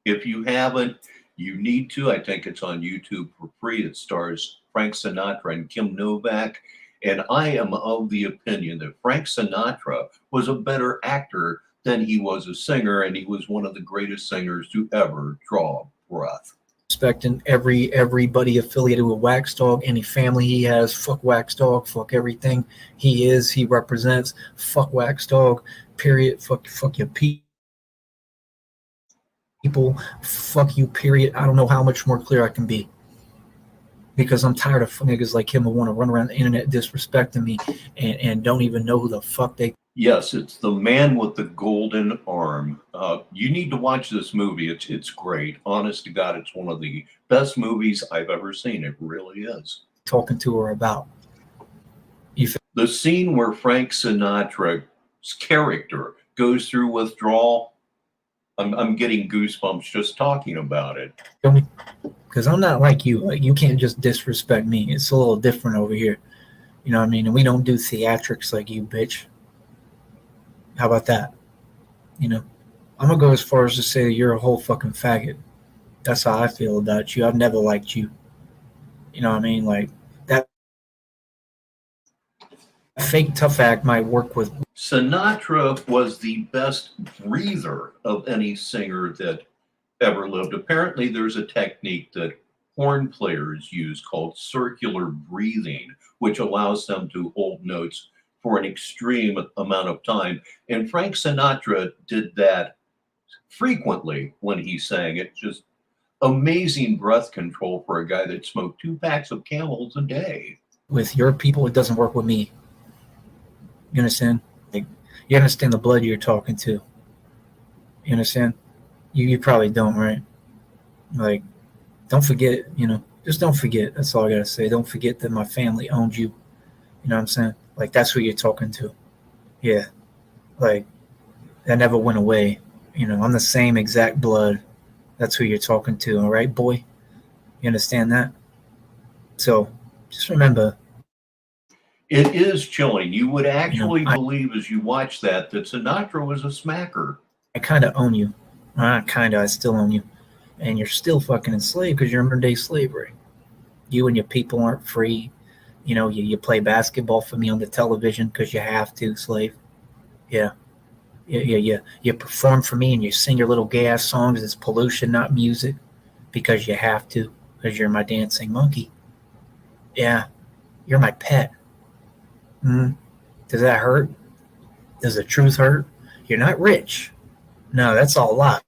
If you haven't, you need to. I think it's on YouTube for free. It stars Frank Sinatra and Kim Novak. And I am of the opinion that Frank Sinatra was a better actor than he was a singer, and he was one of the greatest singers to ever draw breath. Respecting everybody affiliated with Wax Dog, any family he has. Fuck Wax Dog. Fuck everything he represents. Fuck Wax Dog. Period. Fuck your people. Fuck you. Period. I don't know how much more clear I can be. Because I'm tired of niggas like him who want to run around the internet disrespecting me and don't even know who the fuck they. Yes, it's The Man with the Golden Arm. You need to watch this movie. It's great. Honest to God, it's one of the best movies I've ever seen. It really is. Talking to her about. The scene where Frank Sinatra's character goes through withdrawal, I'm getting goosebumps just talking about it. because I'm not like you. Like, you can't just disrespect me. It's a little different over here. You know what I mean? And we don't do theatrics like you, bitch. How about that? You know, I'm gonna go as far as to say that you're a whole fucking faggot. That's how I feel about you. I've never liked you. You know what I mean? Like, that fake tough act might work with. Sinatra was the best breather of any singer that ever lived. Apparently, there's a technique that horn players use called circular breathing, which allows them to hold notes for an extreme amount of time. And Frank Sinatra did that frequently when he sang. It just amazing breath control for a guy that smoked 2 packs of Camels a day. With your people, it doesn't work with me. You understand? Like, you understand the blood you're talking to. You understand? You probably don't, right? Like, don't forget, you know, just don't forget. That's all I gotta say. Don't forget that my family owned you. You know what I'm saying? Like, that's who you're talking to. Yeah. Like, that never went away. You know, I'm the same exact blood. That's who you're talking to, all right, boy? You understand that? So, just remember. It is chilling. You would actually believe as you watch that Sinatra was a smacker. I kind of own you. I still own you. And you're still fucking enslaved because you're in modern day slavery. You and your people aren't free. You know, you play basketball for me on the television because you have to, slave. Yeah. You perform for me and you sing your little gay ass songs. It's pollution, not music, because you have to, because you're my dancing monkey. Yeah. You're my pet. Does that hurt? Does the truth hurt? You're not rich. No, that's all a lie.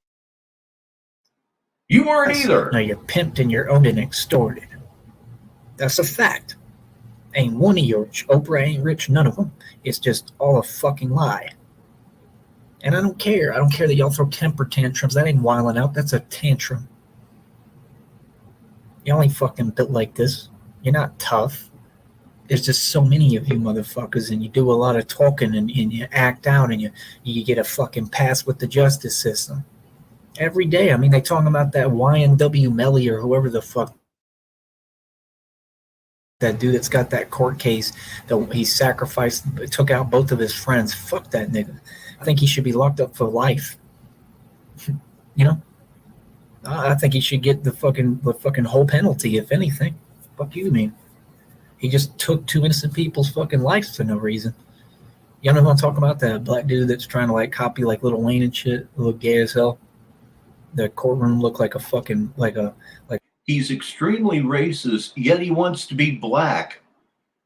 You weren't either. No, you're pimped and you're owned and extorted. That's a fact. Ain't one of your Oprah ain't rich, none of them. It's just all a fucking lie. And I don't care. I don't care that y'all throw temper tantrums. That ain't wilding out. That's a tantrum. Y'all ain't fucking built like this. You're not tough. There's just so many of you motherfuckers, and you do a lot of talking and you act out and you get a fucking pass with the justice system. Every day. I mean, they talking about that YNW Melly or whoever the fuck. That dude that's got that court case that he sacrificed, took out both of his friends. Fuck that nigga. I think he should be locked up for life. You know? I think he should get the fucking whole penalty, if anything. Fuck you, man. He just took 2 innocent people's fucking lives for no reason. Y'all know who I'm talking about? That black dude that's trying to like copy like Lil Wayne and shit. Look gay as hell. The courtroom looked like a fucking like. He's extremely racist, yet he wants to be black.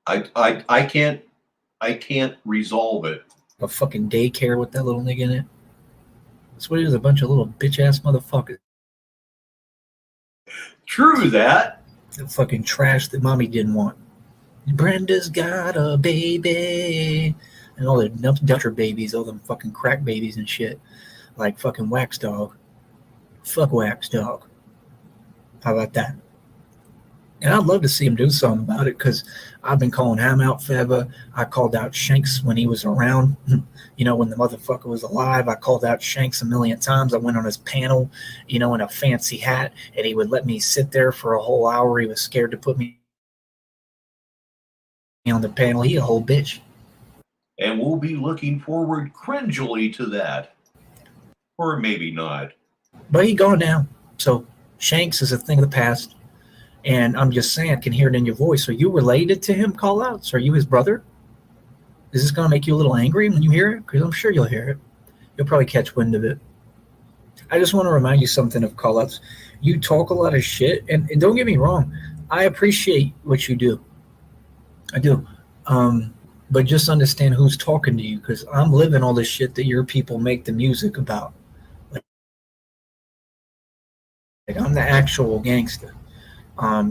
I can't resolve it. A fucking daycare with that little nigga in it. That's what it is, a bunch of little bitch ass motherfuckers. True that. The fucking trash that mommy didn't want. Brenda's got a baby. And all the Dutcher babies, all them fucking crack babies and shit. Like fucking Wax Dog. Fuck Wax Dog. How about that? And I'd love to see him do something about it, because I've been calling him out forever. I called out Shanks when he was around. You know, when the motherfucker was alive, I called out Shanks a million times. I went on his panel, you know, in a fancy hat, and he would let me sit there for a whole hour. He was scared to put me on the panel. He a whole bitch. And we'll be looking forward cringily to that. Or maybe not. But he gone now. So Shanks is a thing of the past. And I'm just saying, I can hear it in your voice. Are you related to him, call-outs? Are you his brother? Is this going to make you a little angry when you hear it? Because I'm sure you'll hear it. You'll probably catch wind of it. I just want to remind you something of call-outs. You talk a lot of shit, and don't get me wrong. I appreciate what you do. I do. But just understand who's talking to you, because I'm living all this shit that your people make the music about. Like I'm the actual gangster.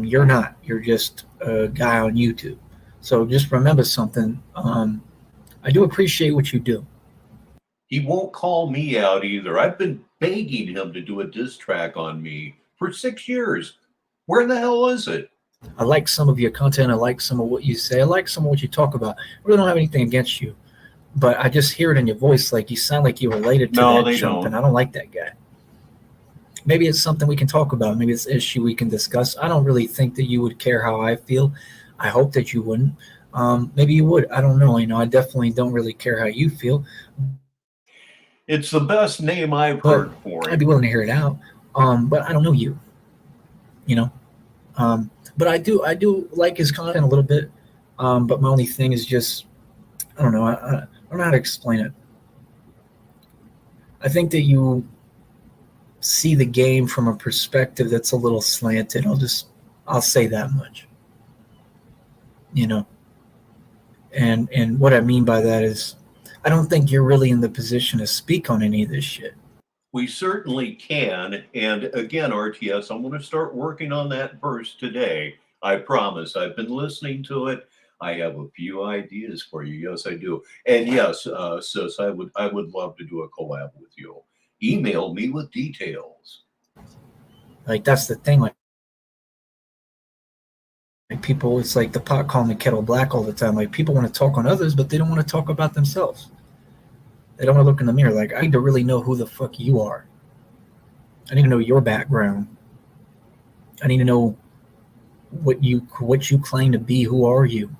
You're not. You're just a guy on YouTube. So just remember something. I do appreciate what you do. He won't call me out either. I've been begging him to do a diss track on me for 6 years. Where the hell is it? I like some of your content. I like some of what you say. I like some of what you talk about. I really don't have anything against you. But I just hear it in your voice like you sound like you're related to that something. I don't like that guy. maybe it's something we can talk about. Maybe it's an issue we can discuss. I don't really think that you would care how I feel. I hope that you wouldn't. Maybe you would. I don't know. I definitely don't really care how you feel. It's the best name I've But heard for I'd it. be willing to hear it out. But I don't know you. But I do like his content a little bit. But my only thing is just, I don't know. I don't know how to explain it. I think that you see the game from a perspective that's a little slanted. I'll say that much. And what I mean by that is, I don't think you're really in the position to speak on any of this shit. We certainly can. And again, RTS, I'm going to start working on that verse today. I promise. I've been listening to it. I have a few ideas for you. Yes, I do. And yes, sis, I would love to do a collab with you. Email me with details. Like, that's the thing. Like people, it's like the pot calling the kettle black all the time. Like, people want to talk on others, but they don't want to talk about themselves. They don't want to look in the mirror. Like, I need to really know who the fuck you are. I need to know your background. I need to know what you claim to be. Who are you?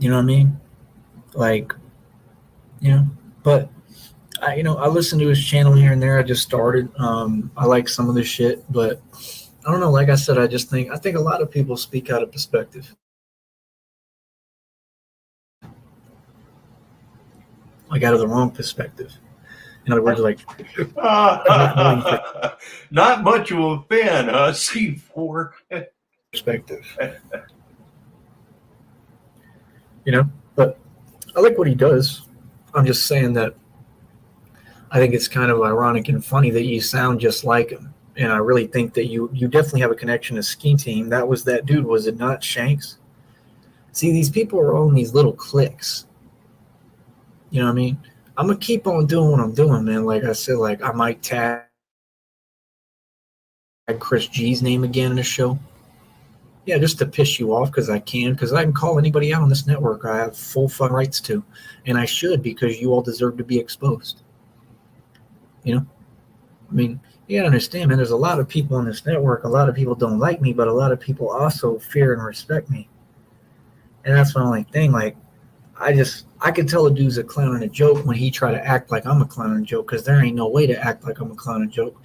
You know what I mean? Like, but I listen to his channel here and there. I just started. I like some of the shit, but I don't know. Like I said, I think a lot of people speak out of perspective. Like, out of the wrong perspective. In other words, like, not much of a fan, huh? C4 perspective. But I like what he does. I'm just saying that I think it's kind of ironic and funny that you sound just like him. And I really think that you definitely have a connection to Ski Team. That was that dude, was it not, Shanks? See, these people are all in these little cliques. You know what I mean? I'm going to keep on doing what I'm doing, man. Like I said, like, I might tag Chris G's name again in the show. Yeah, just to piss you off, because I can call anybody out on this network. I have full fun rights to, and I should, because you all deserve to be exposed. I mean, you gotta understand, man, there's a lot of people on this network. A lot of people don't like me, but a lot of people also fear and respect me. And that's my only thing. Like, I can tell a dude's a clown and a joke when he try to act like I'm a clown and a joke, because there ain't no way to act like I'm a clown and joke.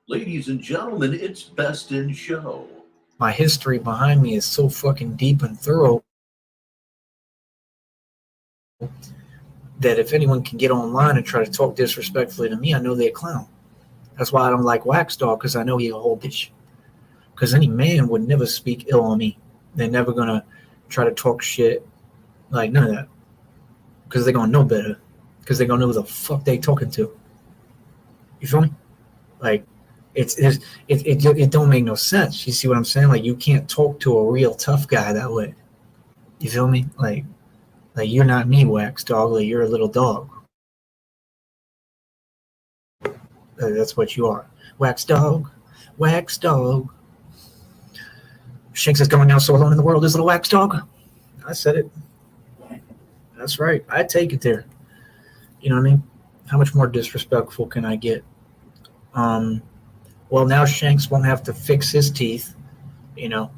Ladies and gentlemen, it's Best in Show. My history behind me is so fucking deep and thorough that if anyone can get online and try to talk disrespectfully to me, I know they're a clown. That's why I don't like Wax Dog, because I know he a whole bitch. Because any man would never speak ill on me. They're never going to try to talk shit. Like, none of that. Because they're going to know better. Because they're going to know who the fuck they talking to. You feel me? Like, it don't make no sense. You see what I'm saying? Like, you can't talk to a real tough guy that way. You feel me? Like you're not me, Wax Dog. Like, you're a little dog. That's what you are. Wax Dog. Wax Dog. Shanks is going now so alone in the world, this little Wax Dog. I said it. That's right. I take it there. You know what I mean? How much more disrespectful can I get? Well, now Shanks won't have to fix his teeth, There's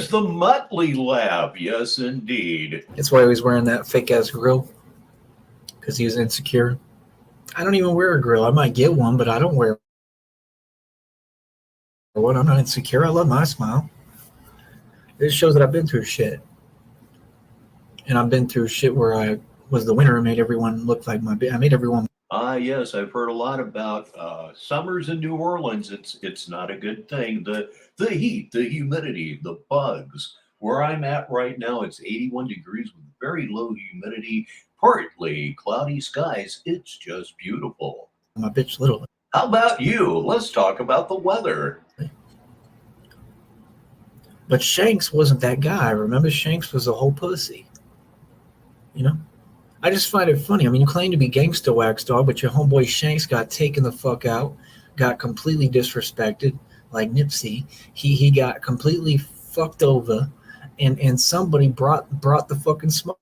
the Muttley Lab. Yes, indeed. That's why he was wearing that fake-ass grill, because he was insecure. I don't even wear a grill. I might get one, but I don't wear one. I'm not insecure. I love my smile. It shows that I've been through shit. And I've been through shit where I was the winner and made everyone look like I made everyone. Yes, I've heard a lot about summers in New Orleans. It's not a good thing. The heat, the humidity, the bugs. Where I'm at right now, it's 81 degrees with very low humidity, partly cloudy skies. It's just beautiful. My bitch little. How about you? Let's talk about the weather. But Shanks wasn't that guy. Remember, Shanks was a whole pussy. I just find it funny. I mean, you claim to be gangsta, Wax Dog, but your homeboy Shanks got taken the fuck out, got completely disrespected, like Nipsey. He got completely fucked over, and somebody brought the fucking smoke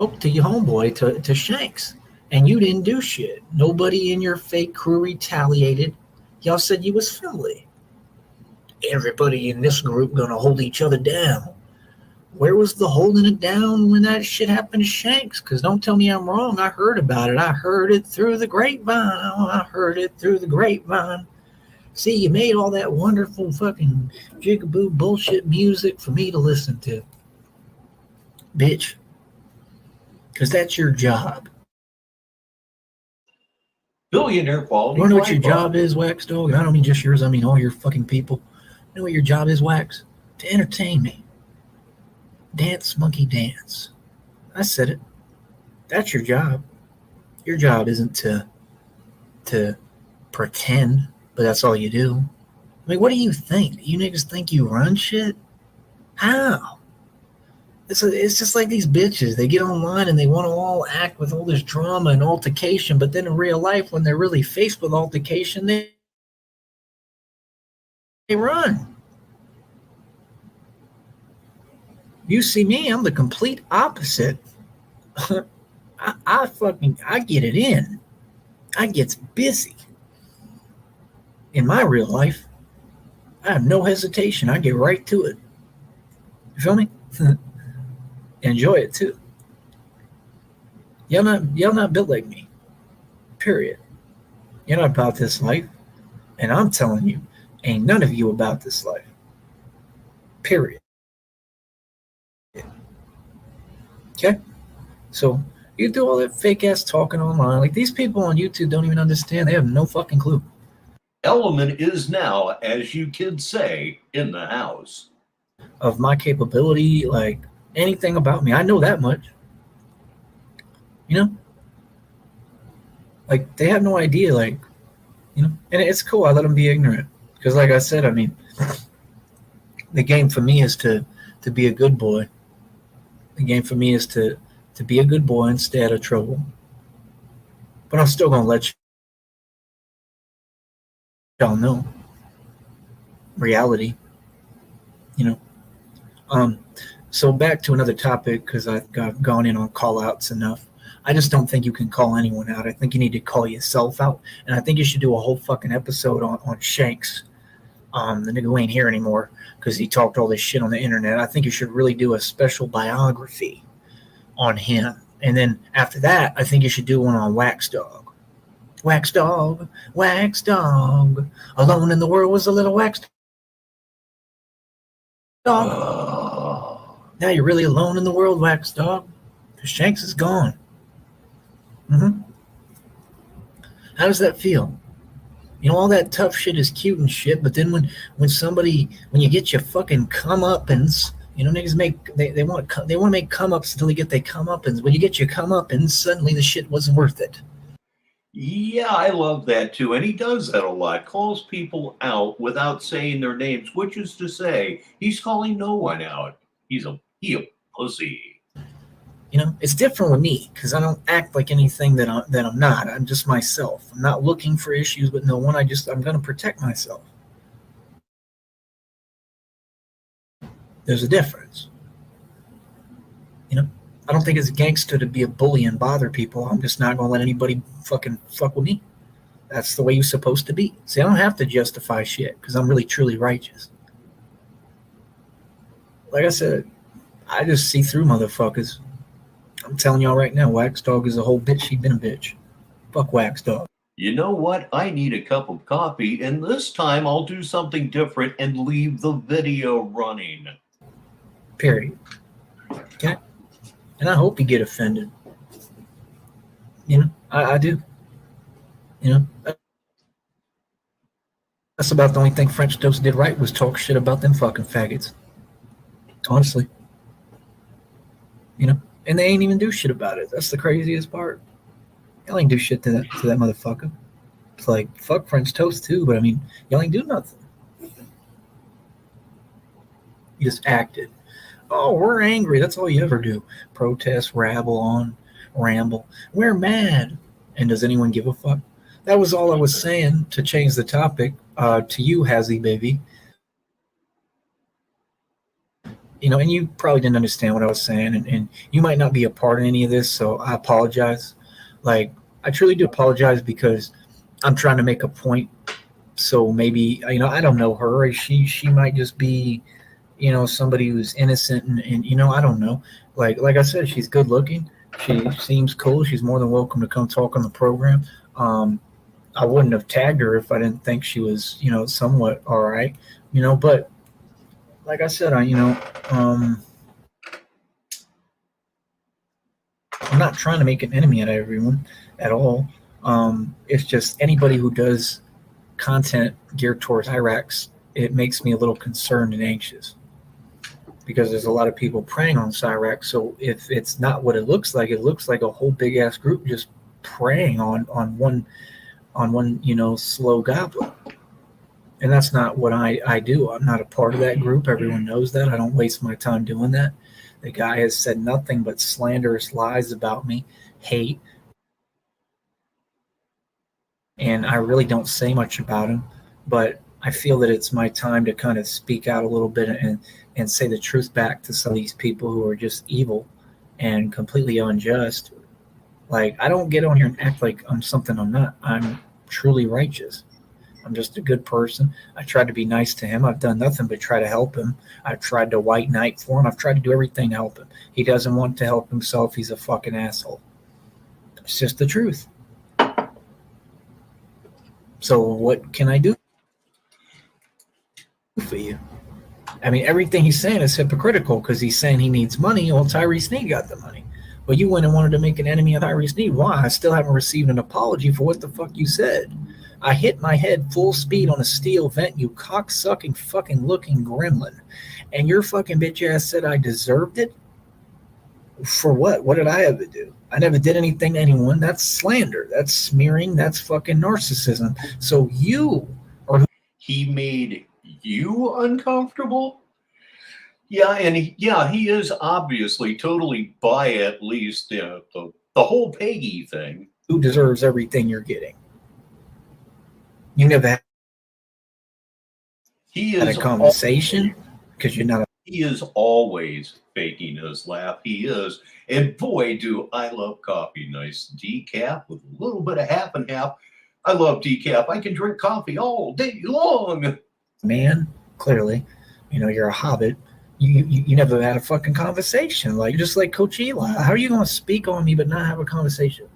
to your homeboy, to Shanks, and you didn't do shit. Nobody in your fake crew retaliated. Y'all said you was friendly. Everybody in this group gonna hold each other down. Where was the holding it down when that shit happened to Shanks? Because don't tell me I'm wrong. I heard about it. I heard it through the grapevine. I heard it through the grapevine. See, you made all that wonderful fucking jigaboo bullshit music for me to listen to. Bitch. Because that's your job. Billionaire quality. You know what your job is, Wax Dog? And I don't mean just yours. I mean all your fucking people. You know what your job is, Wax? To entertain me. Dance, monkey, dance. I said it. That's your job. Your job isn't to pretend, but that's all you do. I mean, what do you think? You niggas think you run shit? How? It's just like these bitches. They get online and they want to all act with all this drama and altercation, but then in real life, when they're really faced with altercation, they run. You see me, I'm the complete opposite. I get it in. I gets busy. In my real life, I have no hesitation. I get right to it. You feel me? Enjoy it too. Y'all not built like me. Period. You're not about this life. And I'm telling you, ain't none of you about this life. Period. Okay? So you do all that fake ass talking online. Like these people on YouTube don't even understand. They have no fucking clue. Element is now, as you kids say, in the house. Of my capability, like anything about me. I know that much. You know? Like they have no idea, like, you know, and it's cool. I let them be ignorant. Because like I said, I mean, the game for me is to be a good boy. The game for me is to be a good boy and stay out of trouble. But I'm still going to let y'all know reality, you know. So back to another topic, because I've gone in on call-outs enough. I just don't think you can call anyone out. I think you need to call yourself out. And I think you should do a whole fucking episode on Shanks. The nigga who ain't here anymore because he talked all this shit on the internet. I think you should really do a special biography on him. And then after that, I think you should do one on Wax Dog. Wax Dog, Wax Dog. Alone in the world was a little Wax Dog. Now you're really alone in the world, Wax Dog. Because Shanks is gone. How does that feel? You know, all that tough shit is cute and shit, but then when you get your fucking comeuppance, you know, niggas they want to make come-ups until they get their comeuppance. When you get your comeuppance, suddenly the shit wasn't worth it. Yeah, I love that too. And he does that a lot. Calls people out without saying their names, which is to say, he's calling no one out. He a pussy. You know, it's different with me because I don't act like anything that I'm not. I'm just myself. I'm not looking for issues with no one. I'm going to protect myself. There's a difference. You know, I don't think it's gangster to be a bully and bother people. I'm just not going to let anybody fucking fuck with me. That's the way you're supposed to be. See, I don't have to justify shit because I'm really, truly righteous. Like I said, I just see through motherfuckers. I'm telling y'all right now, Wax Dog is a whole bitch. She been a bitch. Fuck Wax Dog. You know what? I need a cup of coffee, and this time I'll do something different and leave the video running. Period. Okay? And I hope you get offended. You know, I do. You know, that's about the only thing French Toast did right was talk shit about them fucking faggots. Honestly. You know? And they ain't even do shit about it. That's the craziest part. Y'all ain't do shit to that motherfucker. It's like, fuck French Toast too, but I mean, y'all ain't do nothing. You just acted. Oh, we're angry. That's all you ever do. Protest, ramble. We're mad. And does anyone give a fuck? That was all I was saying to change the topic to you, Hazzy baby. and you probably didn't understand what I was saying, and you might not be a part of any of this, so I apologize. Like, I truly do apologize because I'm trying to make a point. So maybe, I don't know her. She might just be, somebody who's innocent, and I don't know. Like I said, she's good looking. She seems cool. She's more than welcome to come talk on the program. I wouldn't have tagged her if I didn't think she was, somewhat all right, but like I said, I'm not trying to make an enemy out of everyone at all. It's just anybody who does content geared towards Iraqs, it makes me a little concerned and anxious because there's a lot of people preying on Cyrax. So if it's not what it looks like a whole big ass group just preying on one slow goblin. And that's not what I do. I'm not a part of that group. Everyone knows that. I don't waste my time doing that. The guy has said nothing but slanderous lies about me, hate, and I really don't say much about him. But I feel that it's my time to kind of speak out a little bit and say the truth back to some of these people who are just evil and completely unjust. Like, I don't get on here and act like I'm something I'm not. I'm truly righteous. I'm just a good person. I tried to be nice to him. I've done nothing but try to help him. I've tried to white knight for him. I've tried to do everything to help him. He doesn't want to help himself. He's a fucking asshole. It's just the truth. So what can I do for you? I mean, everything he's saying is hypocritical because he's saying he needs money. Well, Tyree Sneed got the money. But you went and wanted to make an enemy of Tyree Sneed. Why? I still haven't received an apology for what the fuck you said. I hit my head full speed on a steel vent, you cocksucking fucking looking gremlin. And your fucking bitch ass said I deserved it? For what? What did I ever do? I never did anything to anyone. That's slander. That's smearing. That's fucking narcissism. So you are... He made you uncomfortable? Yeah, and he is obviously totally by at least the whole Peggy thing. Who deserves everything you're getting? You never had a conversation because you're not. He is always faking his laugh. He is. And boy, do I love coffee. Nice decaf with a little bit of half and half. I love decaf. I can drink coffee all day long. Man, clearly, you're a hobbit. You never had a fucking conversation. Like, just like Coach Eli. How are you going to speak on me but not have a conversation?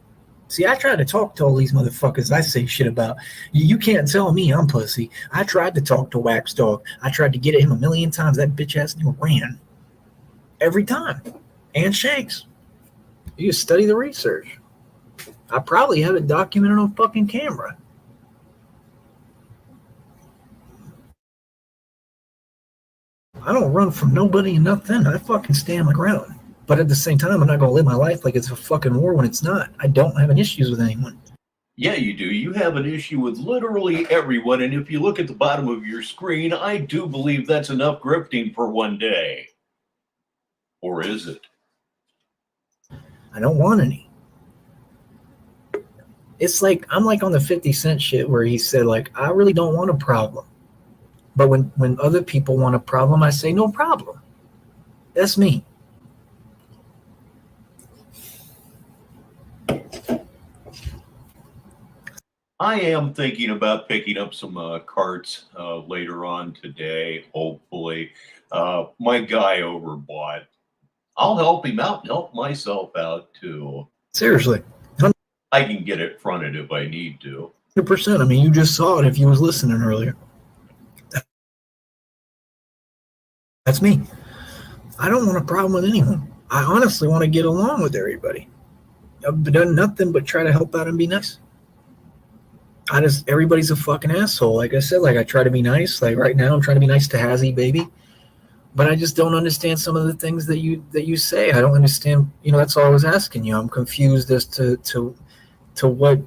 See, I tried to talk to all these motherfuckers I say shit about. You can't tell me I'm pussy. I tried to talk to Wax Dog. I tried to get at him a million times. That bitch ass nigga ran. Every time. And Shanks. You just study the research. I probably have it documented on fucking camera. I don't run from nobody and nothing. I fucking stand my ground. But at the same time, I'm not going to live my life like it's a fucking war when it's not. I don't have any issues with anyone. Yeah, you do. You have an issue with literally everyone. And if you look at the bottom of your screen, I do believe that's enough grifting for one day. Or is it? I don't want any. It's like, I'm like on the 50 Cent shit where he said, like, I really don't want a problem. But when other people want a problem, I say, no problem. That's me. I am thinking about picking up some carts later on today, hopefully. My guy overbought. I'll help him out and help myself out, too. Seriously. I can get it fronted if I need to. 100%. I mean, you just saw it if you was listening earlier. That's me. I don't want a problem with anyone. I honestly want to get along with everybody. I've done nothing but try to help out and be nice. Everybody's a fucking asshole. Like I said, like I try to be nice. Like right now I'm trying to be nice to Hazzy, baby. But I just don't understand some of the things that you say. I don't understand, that's all I was asking you. I'm confused as to what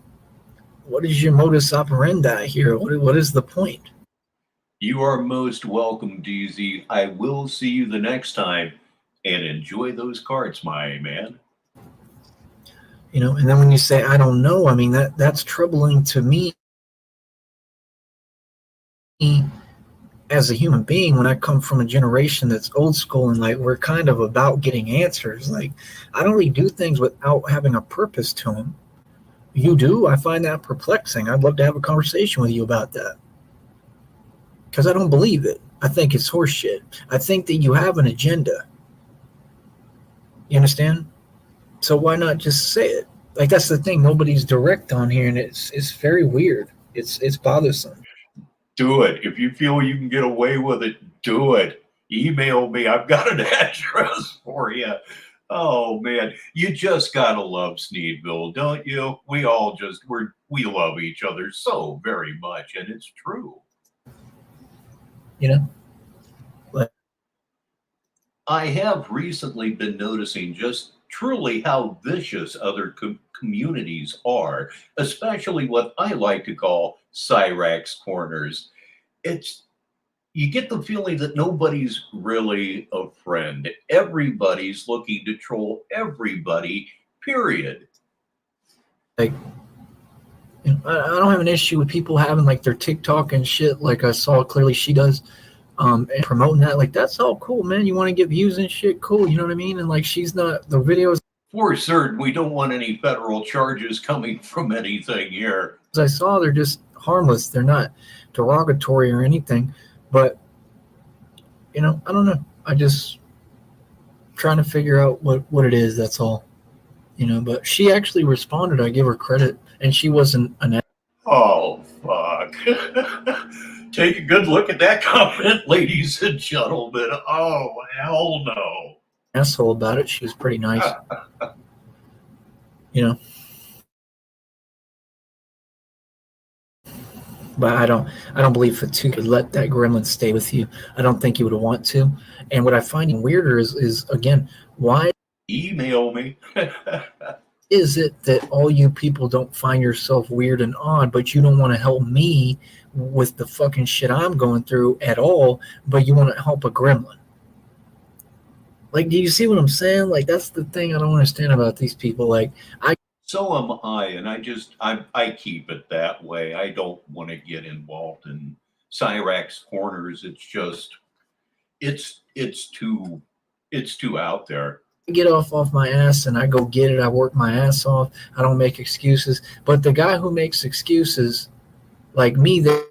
is your modus operandi here? What is the point? You are most welcome, DZ. I will see you the next time, and enjoy those carts, my man. And then when you say, I don't know, I mean, that's troubling to me as a human being, when I come from a generation that's old school and like we're kind of about getting answers, like I don't really do things without having a purpose to them. You do? I find that perplexing. I'd love to have a conversation with you about that. Because I don't believe it. I think it's horseshit. I think that you have an agenda. You understand? So why not just say it? Like that's the thing. Nobody's direct on here, and it's very weird. It's bothersome. Do it. If you feel you can get away with it, do it. Email me. I've got an address for you. Oh man, you just gotta love Sneedville, don't you? We all just we love each other so very much, and it's true. You know? Like, I have recently been noticing just truly how vicious other communities are, especially what I like to call Cyrax corners. It's You get the feeling that nobody's really a friend. Everybody's looking to troll everybody, period. like you know, I don't have an issue with people having like their TikTok and shit. Like I saw clearly she does, and promoting that. Like that's all cool, man. You want to get views and shit, cool. You know what I mean? And like she's not the videos For certain, we don't want any federal charges coming from anything here. I saw, they're just harmless. They're not derogatory or anything. But you know, I don't know. I just trying to figure out what it is. That's all. You know, but she actually responded. I give her credit, and she wasn't an Oh, fuck. Take a good look at that comment, ladies and gentlemen. Oh, hell no. asshole about it. She was pretty nice. You know. But I don't believe Fatu could let that gremlin stay with you. I don't think he would want to. And what I find weirder is again, why Email me. is it that all you people don't find yourself weird and odd, but you don't want to help me with the fucking shit I'm going through at all, but you want to help a gremlin? Like, do you see what I'm saying? Like, that's the thing I don't understand about these people. Like, So am I, and I keep it that way. I don't want to get involved in Cyrax corners. It's just it's too out there. get off my ass and I go get it. I work my ass off. I don't make excuses. But the guy who makes excuses, like me, they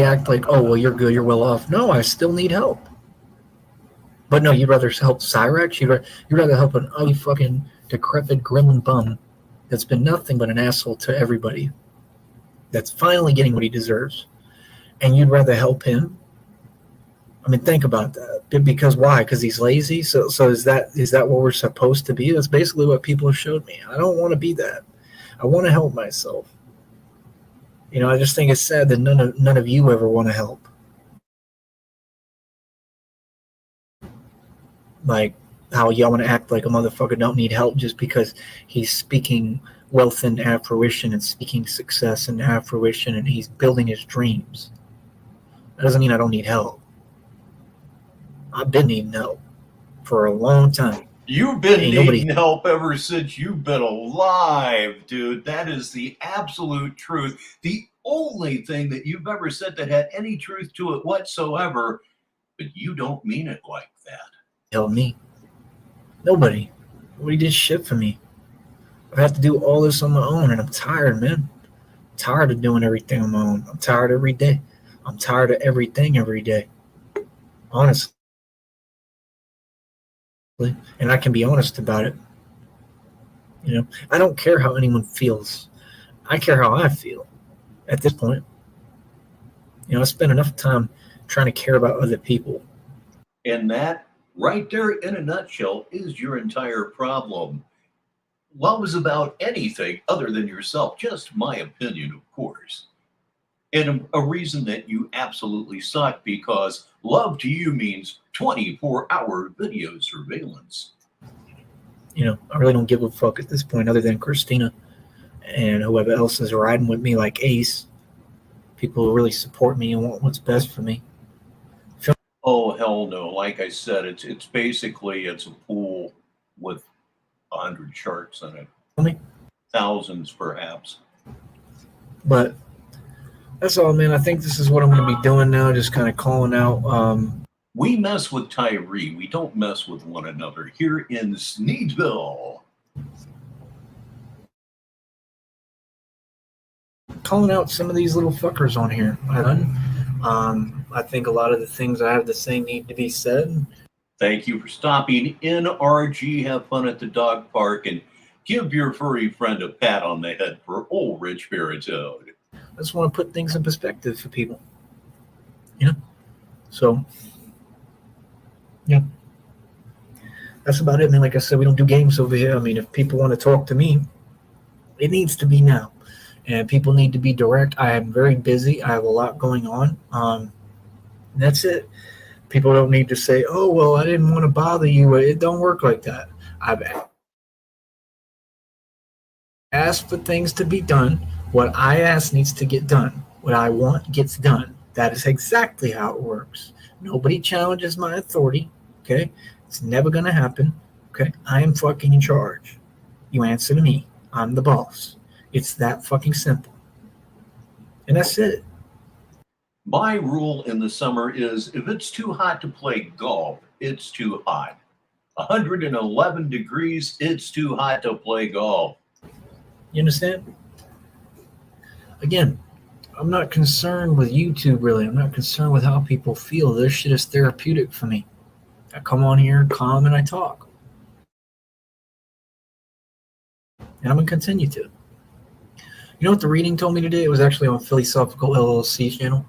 act like, oh, well, you're good, you're well off. No, I still need help. But no, you'd rather help Cyrax? You'd rather help an ugly fucking decrepit gremlin bum that's been nothing but an asshole to everybody, that's finally getting what he deserves. And you'd rather help him? I mean, think about that. Because why? Because he's lazy? So is that what we're supposed to be? That's basically what people have showed me. I don't want to be that. I want to help myself. You know, I just think it's sad that none of you ever want to help. Like how y'all want to act like a motherfucker don't need help just because he's speaking wealth and fruition and speaking success and fruition and he's building his dreams. That doesn't mean I don't need help. I've been needing help for a long time. You've been needing help ever since you've been alive, dude. That is the absolute truth. The only thing that you've ever said that had any truth to it whatsoever, but you don't mean it like that. Help me. Nobody did shit for me. I've had to do all this on my own, and I'm tired, man. I'm tired of doing everything on my own. I'm tired every day. I'm tired of everything every day. Honestly. And I can be honest about it. You know, I don't care how anyone feels. I care how I feel at this point. You know, I spend enough time trying to care about other people. And that right there in a nutshell is your entire problem. Love is about anything other than yourself, just my opinion, of course. And a reason that you absolutely suck, because love to you means 24-hour video surveillance. You know, I really don't give a fuck at this point other than Christina and whoever else is riding with me like Ace. People who really support me and want what's best for me. Oh, hell no. Like I said, it's basically a pool with 100 sharks in it. Thousands, perhaps. But That's all, man. I think this is what I'm going to be doing now, just kind of calling out. We mess with Tyree. We don't mess with one another here in Sneedville. Calling out some of these little fuckers on here. I think a lot of the things I have to say need to be said. Thank you for stopping in, RG. Have fun at the dog park and give your furry friend a pat on the head for old Rich Baritone. I just want to put things in perspective for people. You know? So, yeah. That's about it, man. Like I said, we don't do games over here. I mean, if people want to talk to me, it needs to be now. And people need to be direct. I am very busy. I have a lot going on. That's it. People don't need to say, oh, well, I didn't want to bother you. It don't work like that. I've asked for things to be done. What I ask needs to get done. What I want gets done. That is exactly how it works. Nobody challenges my authority, okay? It's never going to happen, okay? I am fucking in charge. You answer to me. I'm the boss. It's that fucking simple. And that's it. My rule in the summer is if it's too hot to play golf, it's too hot. 111 degrees, it's too hot to play golf. You understand? Again, I'm not concerned with YouTube, really. I'm not concerned with how people feel. This shit is therapeutic for me. I come on here, calm, and I talk. And I'm going to continue to. You know what the reading told me today? It was actually on Philosophical LLC's channel.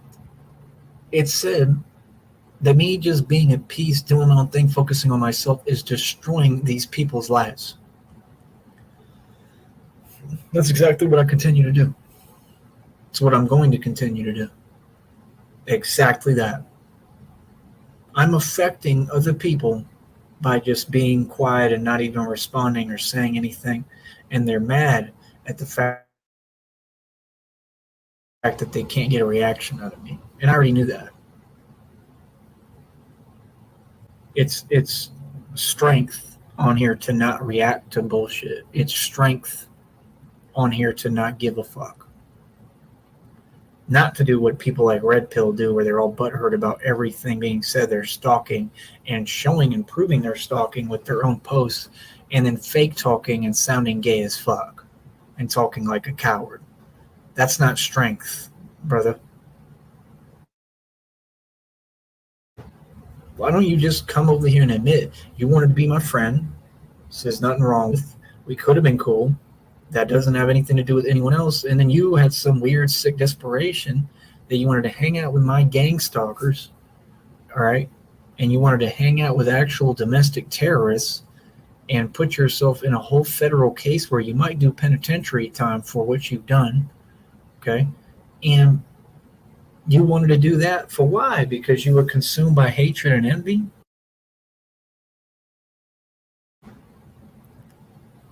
It said that me just being at peace, doing my own thing, focusing on myself is destroying these people's lives. That's exactly what I continue to do. It's what I'm going to continue to do. Exactly that. I'm affecting other people by just being quiet and not even responding or saying anything. And they're mad at the fact that they can't get a reaction out of me. And I already knew that. It's strength on here to not react to bullshit. It's strength on here to not give a fuck. Not to do what people like Red Pill do, where they're all butthurt about everything being said. They're stalking and showing and proving they're stalking with their own posts, and then fake talking and sounding gay as fuck and talking like a coward. That's not strength, brother. Why don't you just come over here and admit you wanted to be my friend? There's nothing wrong with. We could have been cool. That doesn't have anything to do with anyone else. And then you had some weird, sick desperation that you wanted to hang out with my gang stalkers, all right? And you wanted to hang out with actual domestic terrorists and put yourself in a whole federal case where you might do penitentiary time for what you've done, okay? And you wanted to do that for why? Because you were consumed by hatred and envy?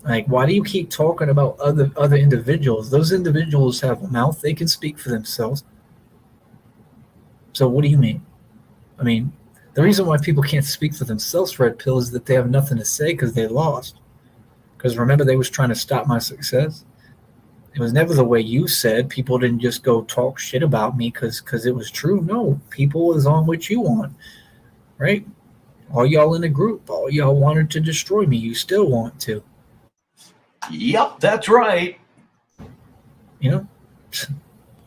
Like, why do you keep talking about other individuals? Those individuals have a mouth. They can speak for themselves. So what do you mean? I mean, the reason why people can't speak for themselves, Red Pill, is that they have nothing to say because they lost. Because remember, they was trying to stop my success. It was never the way you said. People didn't just go talk shit about me because it was true. No, people is on what you want, right? All y'all in a group, all y'all wanted to destroy me. You still want to. Yep, that's right. You know?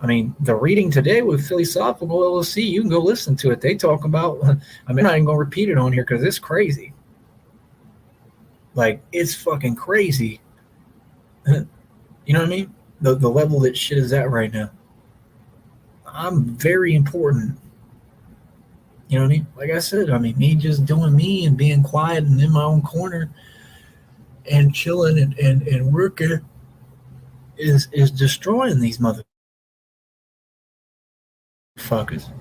I mean, the reading today with Philosophical LLC, you can go listen to it. They talk about, I mean, I'm not even going to repeat it on here because it's crazy. Like, it's fucking crazy. You know what I mean? The level that shit is at right now. I'm very important. You know what I mean? Like I said, I mean, me just doing me and being quiet and in my own corner and chilling and working is destroying these motherfuckers.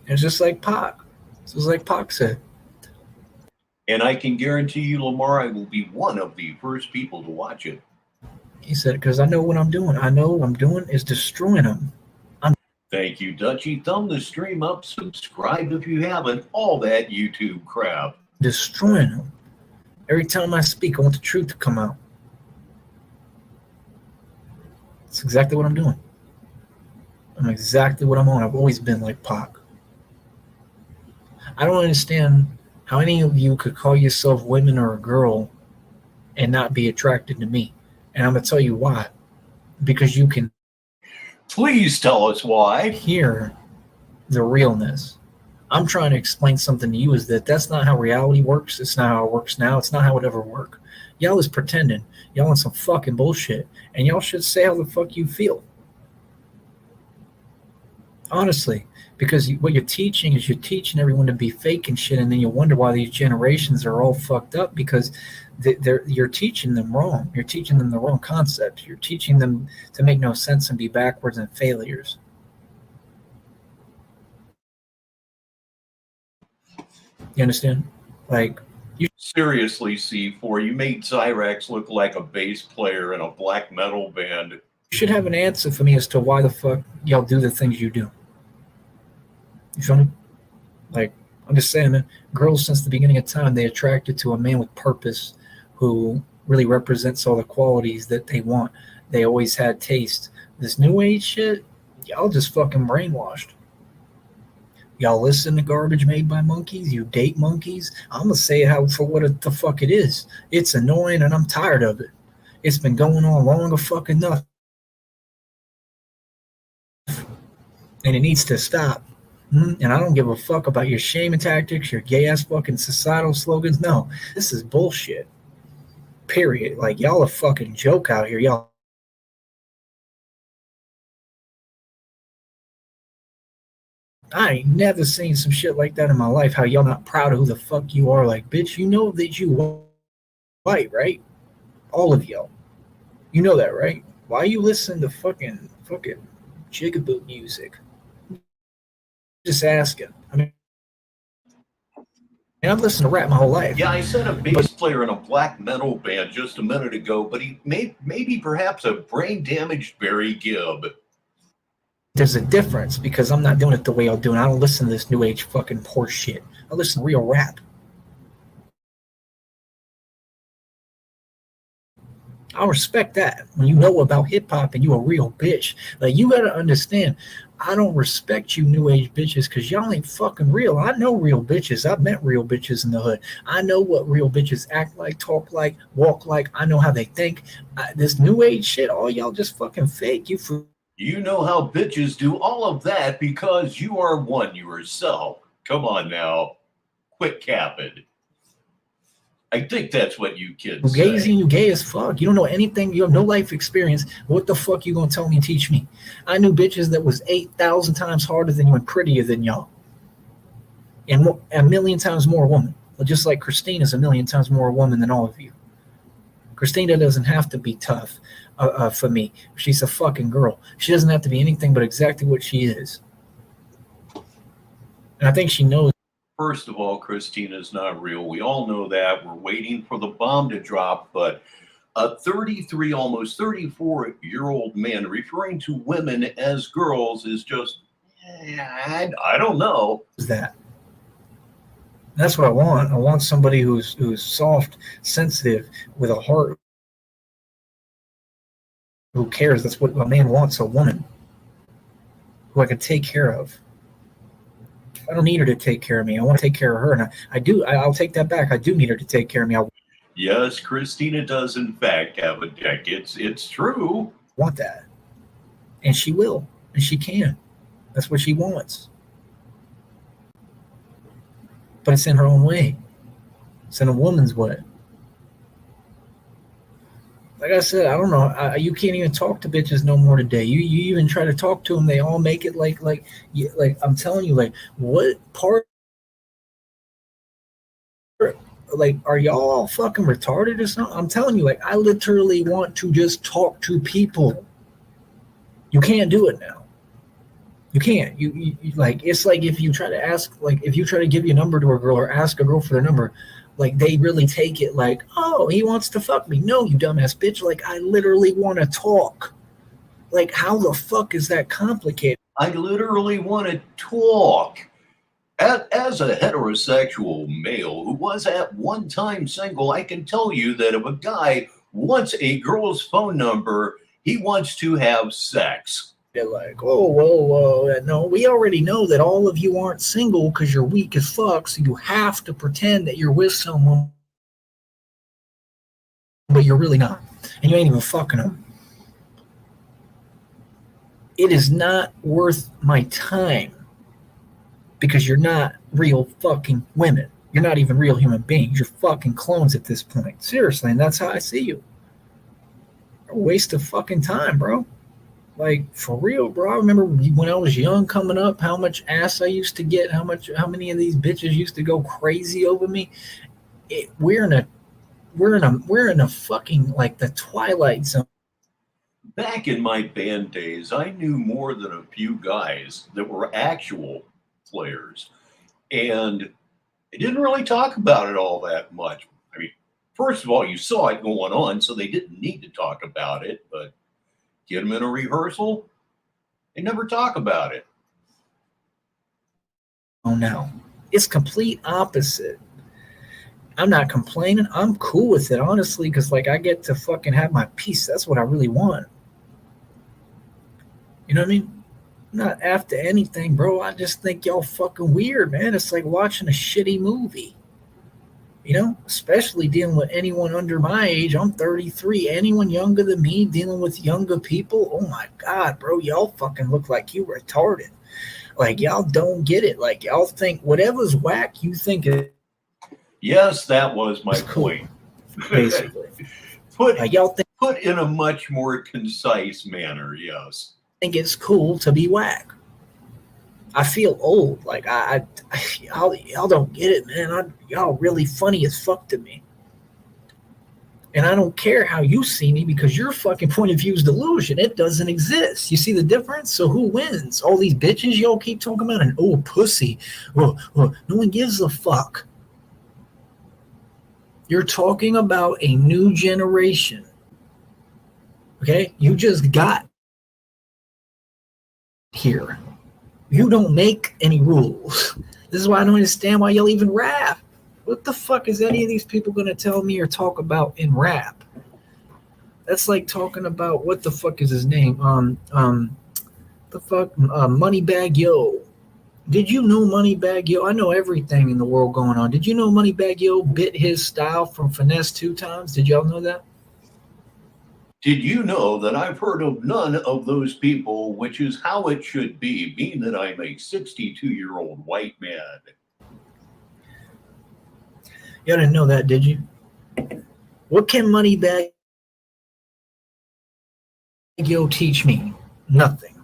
It's just like Pac. It's just like Pac said. And I can guarantee you, Lamar, I will be one of the first people to watch it. He said, because I know what I'm doing. I know what I'm doing is destroying them. Thank you, Dutchy. Thumb the stream up, subscribe if you haven't, all that YouTube crap. Destroying them. Every time I speak, I want the truth to come out. That's exactly what I'm doing. I'm exactly what I'm on. I've always been like Pac. I don't understand how any of you could call yourself women or a girl and not be attracted to me. And I'm going to tell you why. Because you can Please tell us why. hear the realness. I'm trying to explain something to you is that that's not how reality works. It's not how it works now. It's not how it ever worked. Y'all is pretending. Y'all on some fucking bullshit. And y'all should say how the fuck you feel. Honestly. Because what you're teaching is you're teaching everyone to be fake and shit, and then you wonder why these generations are all fucked up because you're teaching them wrong. You're teaching them the wrong concepts. You're teaching them to make no sense and be backwards and failures. You understand? Like, you Seriously, C4, you made Cyrax look like a bass player in a black metal band. should have an answer for me as to why the fuck y'all do the things you do. You feel me? Like, I'm just saying, man, girls since the beginning of time, they attracted to a man with purpose who really represents all the qualities that they want. They always had taste. This new age shit, y'all just fucking brainwashed. Y'all listen to garbage made by monkeys. You date monkeys. I'm going to say how for what the fuck it is. It's annoying and I'm tired of it. It's been going on long fucking enough. And it needs to stop. And I don't give a fuck about your shaming tactics, your gay-ass fucking societal slogans. No, this is bullshit. Period. Like, y'all a fucking joke out here. Y'all. I ain't never seen some shit like that in my life. How y'all not proud of who the fuck you are. Like, bitch, you know that you white, right? All of y'all. You know that, right? Why you listen to fucking jigaboo music? Just asking. I mean, I've listened to rap my whole life. Yeah, I said a bass player in a black metal band just a minute ago, but he maybe perhaps a brain-damaged Barry Gibb. There's a difference because I'm not doing it the way I'm doing. I don't listen to this new age fucking horse shit. I listen to real rap. I respect that. When you know about hip hop and you a real bitch, like you gotta understand. I don't respect you new age bitches because y'all ain't fucking real. I know real bitches. I've met real bitches in the hood. I know what real bitches act like, talk like, walk like. I know how they think. This new age shit, all y'all just fucking fake. You know how bitches do all of that because you are one yourself. Come on now. Quit capping. I think that's what you kids say. You gay as fuck. You don't know anything. You have no life experience. What the fuck you gonna tell me and teach me? I knew bitches that was 8,000 times harder than you and prettier than y'all. And a million times more woman. Just like Christina's a million times more woman than all of you. Christina doesn't have to be tough for me. She's a fucking girl. She doesn't have to be anything but exactly what she is. And I think she knows. First of all, Christina's not real. We all know that. We're waiting for the bomb to drop. But a 33, almost 34-year-old man referring to women as girls is just, I don't know. That. That's what I want. I want somebody who's soft, sensitive, with a heart, who cares. That's what a man wants, a woman who I can take care of. I don't need her to take care of me. I want to take care of her. And I do. I'll take that back. I do need her to take care of me. Yes, Christina does, in fact, have a deck. It's true. I want that. And she will. And she can. That's what she wants. But it's in her own way. It's in a woman's way. Like I said, I don't know. You can't even talk to bitches no more today. You even try to talk to them, they all make it like I'm telling you, like what part? Like, are y'all all fucking retarded or something? I'm telling you, like I literally want to just talk to people. You can't do it now. You can't. You like it's like if you try to ask, like if you try to give your number to a girl or ask a girl for their number. Like, they really take it like, oh, he wants to fuck me. No, you dumbass bitch. Like, I literally want to talk. Like, how the fuck is that complicated? I literally want to talk. As a heterosexual male who was at one time single, I can tell you that if a guy wants a girl's phone number, he wants to have sex. They're like, oh, well, no, we already know that all of you aren't single because you're weak as fuck, so you have to pretend that you're with someone, but you're really not. And you ain't even fucking them. It is not worth my time because you're not real fucking women. You're not even real human beings. You're fucking clones at this point. Seriously, and that's how I see you. A waste of fucking time, bro. Like, for real, bro. I remember when I was young coming up, how much ass I used to get, how many of these bitches used to go crazy over me. We're in a fucking, like, the twilight zone. Back in my band days, I knew more than a few guys that were actual players. And they didn't really talk about it all that much. I mean, first of all, you saw it going on, so they didn't need to talk about it, but get them in a rehearsal, they never talk about it. Oh, no. It's complete opposite. I'm not complaining. I'm cool with it, honestly, because, like, I get to fucking have my peace. That's what I really want. You know what I mean? I'm not after anything, bro. I just think y'all fucking weird, man. It's like watching a shitty movie. You know, especially dealing with anyone under my age. I'm 33. Anyone younger than me dealing with younger people, oh my God, bro, y'all fucking look like you retarded. Like, y'all don't get it. Like, y'all think whatever's whack, you think it. Yes, that was my Cool. point. Basically. Put y'all put in a much more concise manner, yes. think it's cool to be whack. I feel old. Like, y'all don't get it, man. Y'all really funny as fuck to me. And I don't care how you see me because your fucking point of view is delusion. It doesn't exist. You see the difference? So who wins? All these bitches y'all keep talking about and pussy. Well, no one gives a fuck. You're talking about a new generation. Okay? You just got here. You don't make any rules. This is why I don't understand why y'all even rap. What the fuck is any of these people going to tell me or talk about in rap? That's like talking about, what the fuck is his name? Moneybag Yo. Did you know Moneybag Yo? I know everything in the world going on. Did you know Moneybag Yo bit his style from Finesse 2 times? Did y'all know that? Did you know that I've heard of none of those people, which is how it should be, being that I'm a 62-year-old white man? Y'all didn't know that, did you? What can Moneybag Yo teach me? Nothing.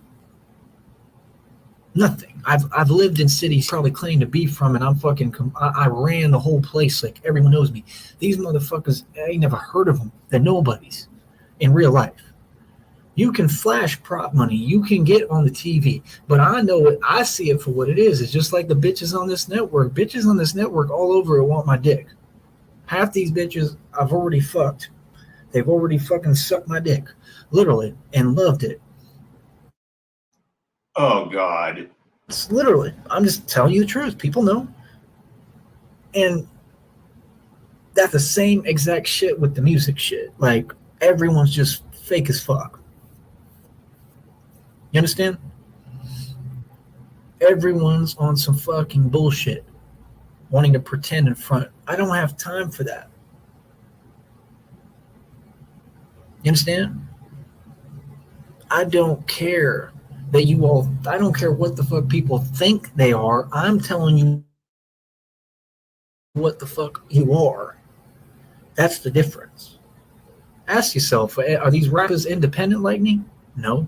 Nothing. I've lived in cities probably claim to be from, and I ran the whole place. Like, everyone knows me. These motherfuckers, I ain't never heard of them. They're nobodies in real life. You can flash prop money. You can get on the TV. But I know it. I see it for what it is. It's just like the bitches on this network. Bitches on this network all over it want my dick. Half these bitches I've already fucked. They've already fucking sucked my dick. Literally. And loved it. Oh, God. It's literally. I'm just telling you the truth. People know. And that's the same exact shit with the music shit. Like, everyone's just fake as fuck. You understand? Everyone's on some fucking bullshit, wanting to pretend in front. I don't have time for that. You understand? I don't care that I don't care what the fuck people think they are. I'm telling you what the fuck you are. That's the difference. Ask yourself, are these rappers independent like me? No.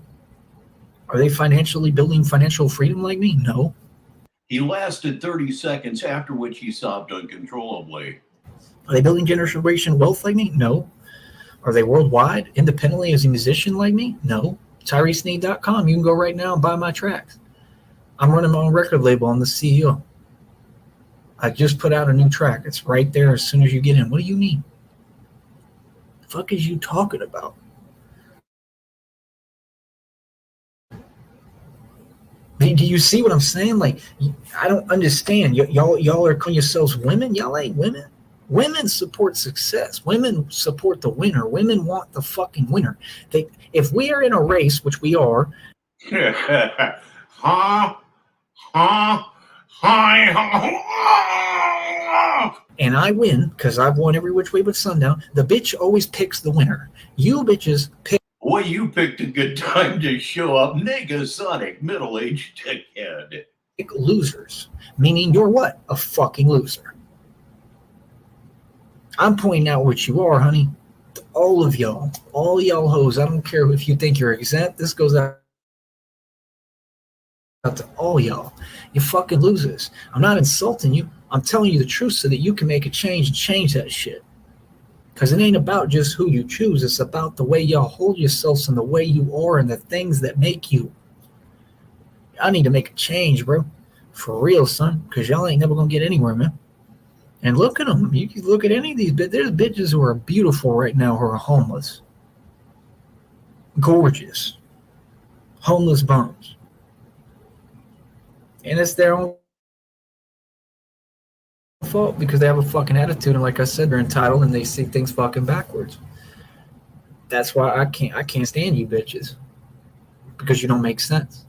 Are they financially building financial freedom like me? No. He lasted 30 seconds, after which he sobbed uncontrollably. Are they building generational wealth like me? No. Are they worldwide, independently as a musician like me? No. TyreeSneed.com. You can go right now and buy my tracks. I'm running my own record label. I'm the CEO. I just put out a new track. It's right there as soon as you get in. What do you mean? The fuck is you talking about? Do you see what I'm saying? Like, I don't understand. Y'all are calling yourselves women? Y'all ain't women. Women support success. Women support the winner. Women want the fucking winner. If we are in a race, which we are. Huh? Huh? Hi. And I win because I've won every which way but sundown. The bitch always picks the winner. You bitches pick. Well, you picked a good time to show up, Negasonic, middle-aged dickhead. Losers, meaning you're what? A fucking loser. I'm pointing out what you are, honey. All of y'all, all y'all hoes. I don't care if you think you're exempt. This goes out to all y'all. You fucking losers. I'm not insulting you. I'm telling you the truth so that you can make a change and change that shit. Because it ain't about just who you choose. It's about the way y'all hold yourselves and the way you are and the things that make you. I need to make a change, bro. For real, son. Because y'all ain't never going to get anywhere, man. And look at them. You can look at any of these. There's bitches who are beautiful right now who are homeless. Gorgeous. Homeless bums. And it's their own fault because they have a fucking attitude. And like I said, they're entitled and they see things fucking backwards. That's why I can't stand you bitches. Because you don't make sense.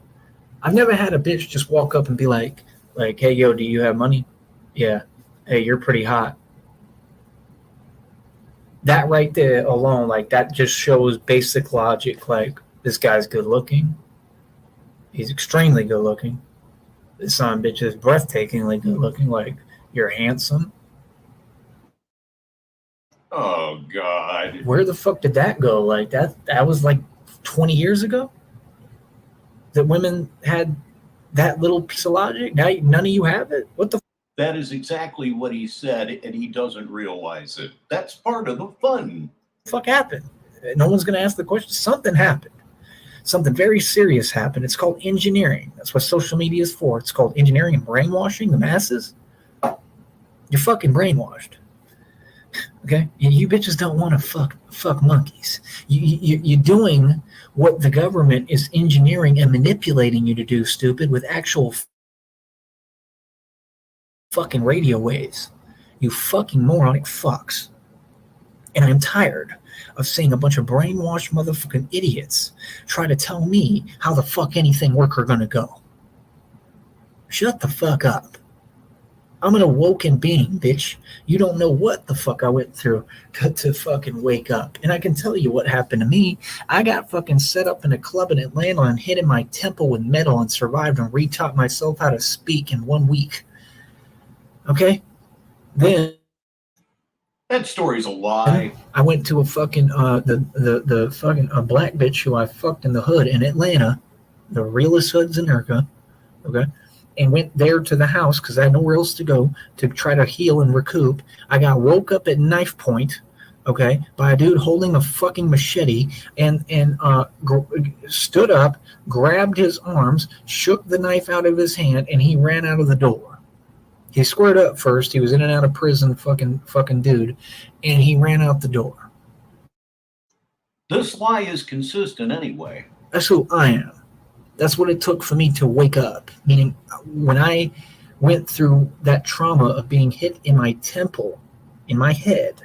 I've never had a bitch just walk up and be like, hey, yo, do you have money? Yeah. Hey, you're pretty hot. That right there alone, like that just shows basic logic. Like, this guy's good looking. He's extremely good looking. This son bitch is breathtakingly good looking. Like, you're handsome. Oh, God. Where the fuck did that go? Like, that was like 20 years ago? That women had that little piece of logic? Now none of you have it? What the fuck? That is exactly what he said, and he doesn't realize it. That's part of the fun. Fuck happened? No one's going to ask the question. Something happened. Something very serious happened. It's called engineering. That's what social media is for. It's called engineering and brainwashing the masses. You're fucking brainwashed. Okay? And you bitches don't want to fuck monkeys. You're doing what the government is engineering and manipulating you to do, stupid, with actual fucking radio waves. You fucking moronic fucks. And I'm tired of seeing a bunch of brainwashed motherfucking idiots try to tell me how the fuck anything work are gonna go. Shut the fuck up. I'm an awoken being, bitch. You don't know what the fuck I went through to fucking wake up. And I can tell you what happened to me. I got fucking set up in a club in Atlanta and hit in my temple with metal and survived and retaught myself how to speak in 1 week. Okay? Then that story's a lie. I went to a fucking the fucking a black bitch who I fucked in the hood in Atlanta, the realest hoods in America, okay, and went there to the house because I had nowhere else to go to try to heal and recoup. I got woke up at knife point, okay, by a dude holding a fucking machete and stood up, grabbed his arms, shook the knife out of his hand, and he ran out of the door. He squared up first. He was in and out of prison, fucking dude, and he ran out the door. This lie is consistent anyway. That's who I am. That's what it took for me to wake up. Meaning, when I went through that trauma of being hit in my temple, in my head,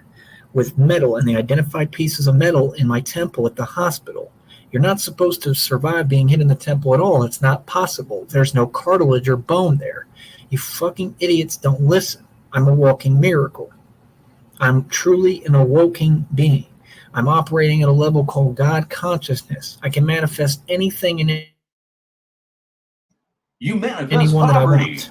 with metal, and they identified pieces of metal in my temple at the hospital. You're not supposed to survive being hit in the temple at all. It's not possible. There's no cartilage or bone there. You fucking idiots don't listen. I'm a walking miracle. I'm truly an awoken being. I'm operating at a level called God consciousness. I can manifest anything in it. You manifest anyone poverty. That I want.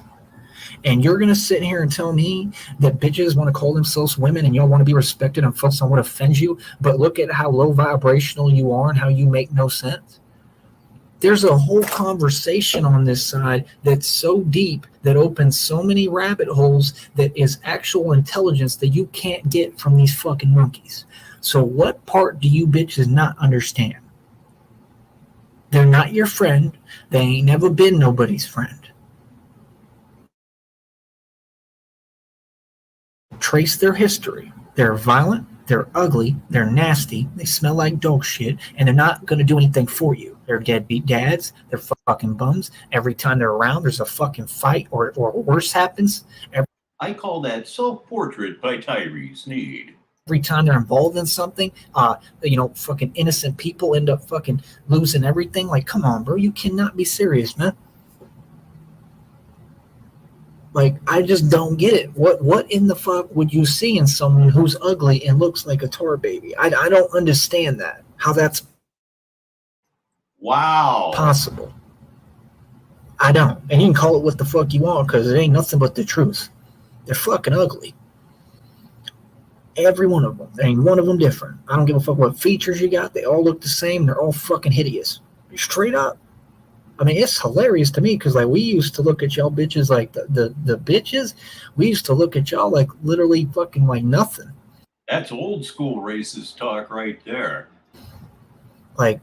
And you're going to sit here and tell me that bitches want to call themselves women and y'all want to be respected and focus on what offends you, but look at how low vibrational you are and how you make no sense. There's a whole conversation on this side that's so deep that opens so many rabbit holes that is actual intelligence that you can't get from these fucking monkeys. So what part do you bitches not understand? They're not your friend. They ain't never been nobody's friend. Trace their history. They're violent. They're ugly. They're nasty. They smell like dog shit. And they're not going to do anything for you. They're deadbeat dads. They're fucking bums. Every time they're around, there's a fucking fight or worse happens. I call that Self-Portrait by Tyree Sneed. every time they're involved in something, fucking innocent people end up fucking losing everything. Like, come on, bro, you cannot be serious, man. Like, I just don't get it. What in the fuck would you see in someone who's ugly and looks like a tar baby? I don't understand that. How that's possible. I don't. And you can call it what the fuck you want, because it ain't nothing but the truth. They're fucking ugly. Every one of them. There ain't one of them different. I don't give a fuck what features you got. They all look the same. They're all fucking hideous. Straight up. I mean, it's hilarious to me, because like we used to look at y'all bitches like the bitches. We used to look at y'all like literally fucking like nothing. That's old school racist talk right there. Like,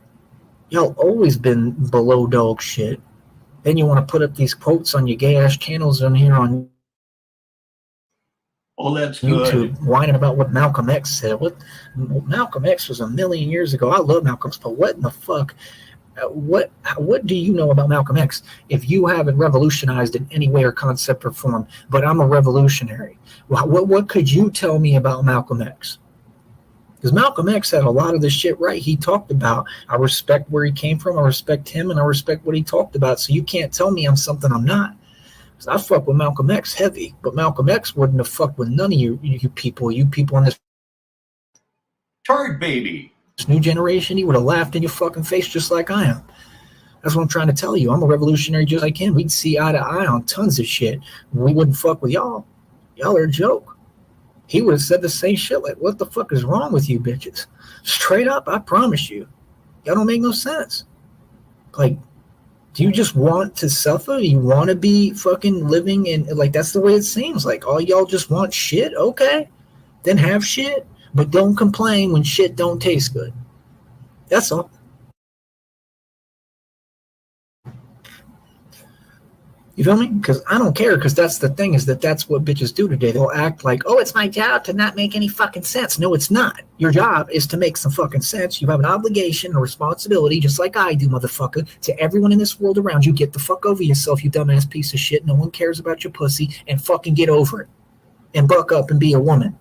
y'all always been below dog shit. Then you want to put up these quotes on your gay ass channels on here on that's YouTube, good. whining about what Malcolm X said. What Malcolm X was a million years ago. I love Malcolm X, but what in the fuck? What do you know about Malcolm X if you haven't revolutionized in any way or concept or form? But I'm a revolutionary. What could you tell me about Malcolm X? Because Malcolm X had a lot of the shit right. He talked about, I respect where he came from, I respect him, and I respect what he talked about. So you can't tell me I'm something I'm not. Because I fuck with Malcolm X heavy, but Malcolm X wouldn't have fucked with none of you people in this Turd baby. This new generation. He would have laughed in your fucking face just like I am. That's what I'm trying to tell you. I'm a revolutionary just like him. We'd see eye to eye on tons of shit. We wouldn't fuck with y'all. Y'all are a joke. He would have said the same shit. Like, what the fuck is wrong with you bitches? Straight up, I promise you. Y'all don't make no sense. Like, do you just want to suffer? Do you want to be fucking living in, like, that's the way it seems. Like, all y'all just want shit? Okay. Then have shit. But don't complain when shit don't taste good. That's all. You feel me? Because I don't care, because that's the thing, is that's what bitches do today. They'll act like, oh, it's my job to not make any fucking sense. No, it's not. Your job is to make some fucking sense. You have an obligation, a responsibility, just like I do, motherfucker, to everyone in this world around you. Get the fuck over yourself, you dumbass piece of shit. No one cares about your pussy, and fucking get over it. And buck up and be a woman.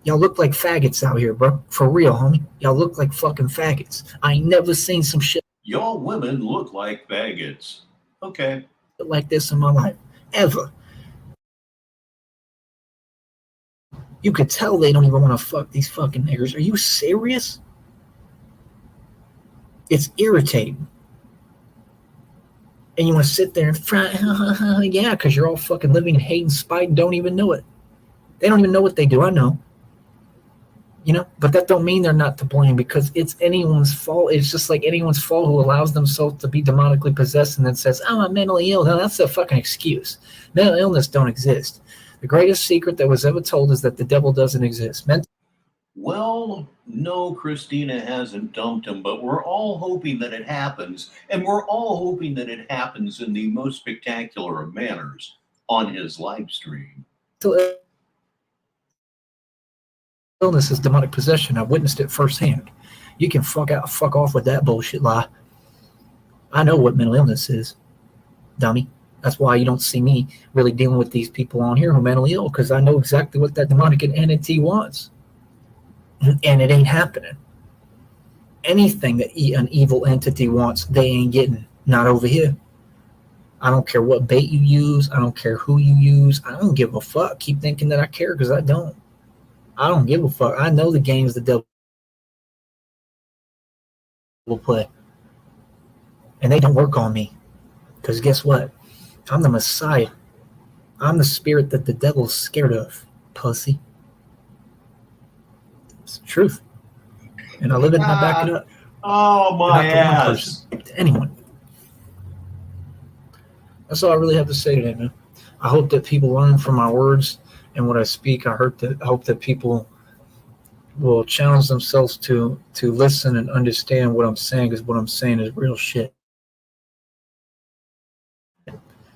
Y'all look like faggots out here, bro. For real, homie. Y'all look like fucking faggots. I ain't never seen some shit. Y'all women look like faggots. Okay. Like this in my life. Ever. You could tell they don't even want to fuck these fucking niggers. Are you serious? It's irritating. And you want to sit there and fry, yeah, because you're all fucking living in hate and spite and don't even know it. They don't even know what they do. I know. You know, but that don't mean they're not to blame, because it's anyone's fault. It's just like anyone's fault who allows themselves to be demonically possessed and then says, oh, I'm mentally ill. No, that's a fucking excuse. Mental illness don't exist. The greatest secret that was ever told is that the devil doesn't exist. Well, no, Christina hasn't dumped him, but we're all hoping that it happens. And we're all hoping that it happens in the most spectacular of manners on his live stream. Illness is demonic possession. I witnessed it firsthand. You can fuck off with that bullshit lie. I know what mental illness is, dummy. That's why you don't see me really dealing with these people on here who are mentally ill, because I know exactly what that demonic entity wants. And it ain't happening. Anything that an evil entity wants, they ain't getting. Not over here. I don't care what bait you use. I don't care who you use. I don't give a fuck. Keep thinking that I care, because I don't. I don't give a fuck. I know the games the devil will play. And they don't work on me. Because guess what? I'm the Messiah. I'm the spirit that the devil's scared of. Pussy. It's the truth. And I live it and I back it up. Oh, my ass. To anyone. That's all I really have to say today, man. I hope that people learn from my words and what I speak. I hope that people will challenge themselves to listen and understand what I'm saying, because what I'm saying is real shit.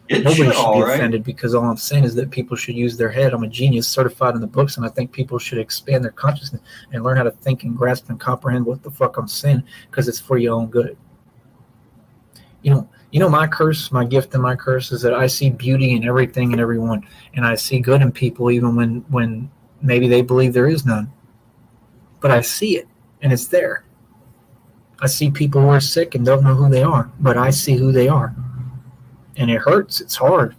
Nobody should be offended, because all I'm saying is that people should use their head. I'm a genius, certified in the books, and I think people should expand their consciousness and learn how to think and grasp and comprehend what the fuck I'm saying, because it's for your own good. You know, my curse, my gift and my curse is that I see beauty in everything and everyone, and I see good in people even when maybe they believe there is none. But I see it, and it's there. I see people who are sick and don't know who they are, but I see who they are. And it hurts. It's hard.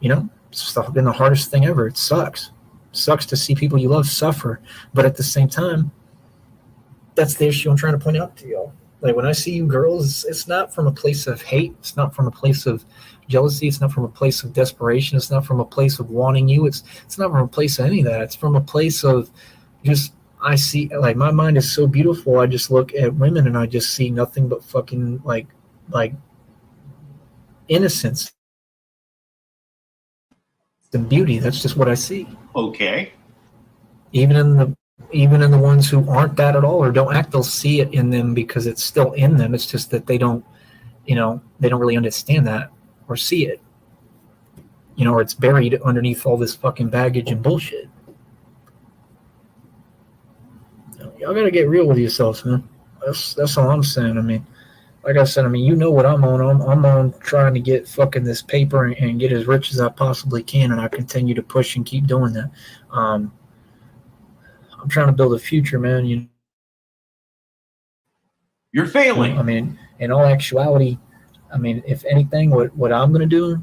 You know, it's been the hardest thing ever. It sucks. It sucks to see people you love suffer. But at the same time, that's the issue I'm trying to point out to y'all. Like, when I see you girls, it's not from a place of hate. It's not from a place of jealousy. It's not from a place of desperation. It's not from a place of wanting you. It's not from a place of any of that. It's from a place of just, I see, like, my mind is so beautiful. I just look at women and I just see nothing but fucking like innocence and beauty. That's just what I see. Okay. Even in the ones who aren't that at all or don't act, they'll see it in them because it's still in them. It's just that they don't really understand that or see it, or it's buried underneath all this fucking baggage and bullshit. Y'all gotta get real with yourselves, man. That's all I'm saying. I mean, like I said, you know what I'm on. I'm on trying to get fucking this paper and get as rich as I possibly can, and I continue to push and keep doing that. I'm trying to build a future, man. You're failing. In all actuality, if anything, what I'm going to do,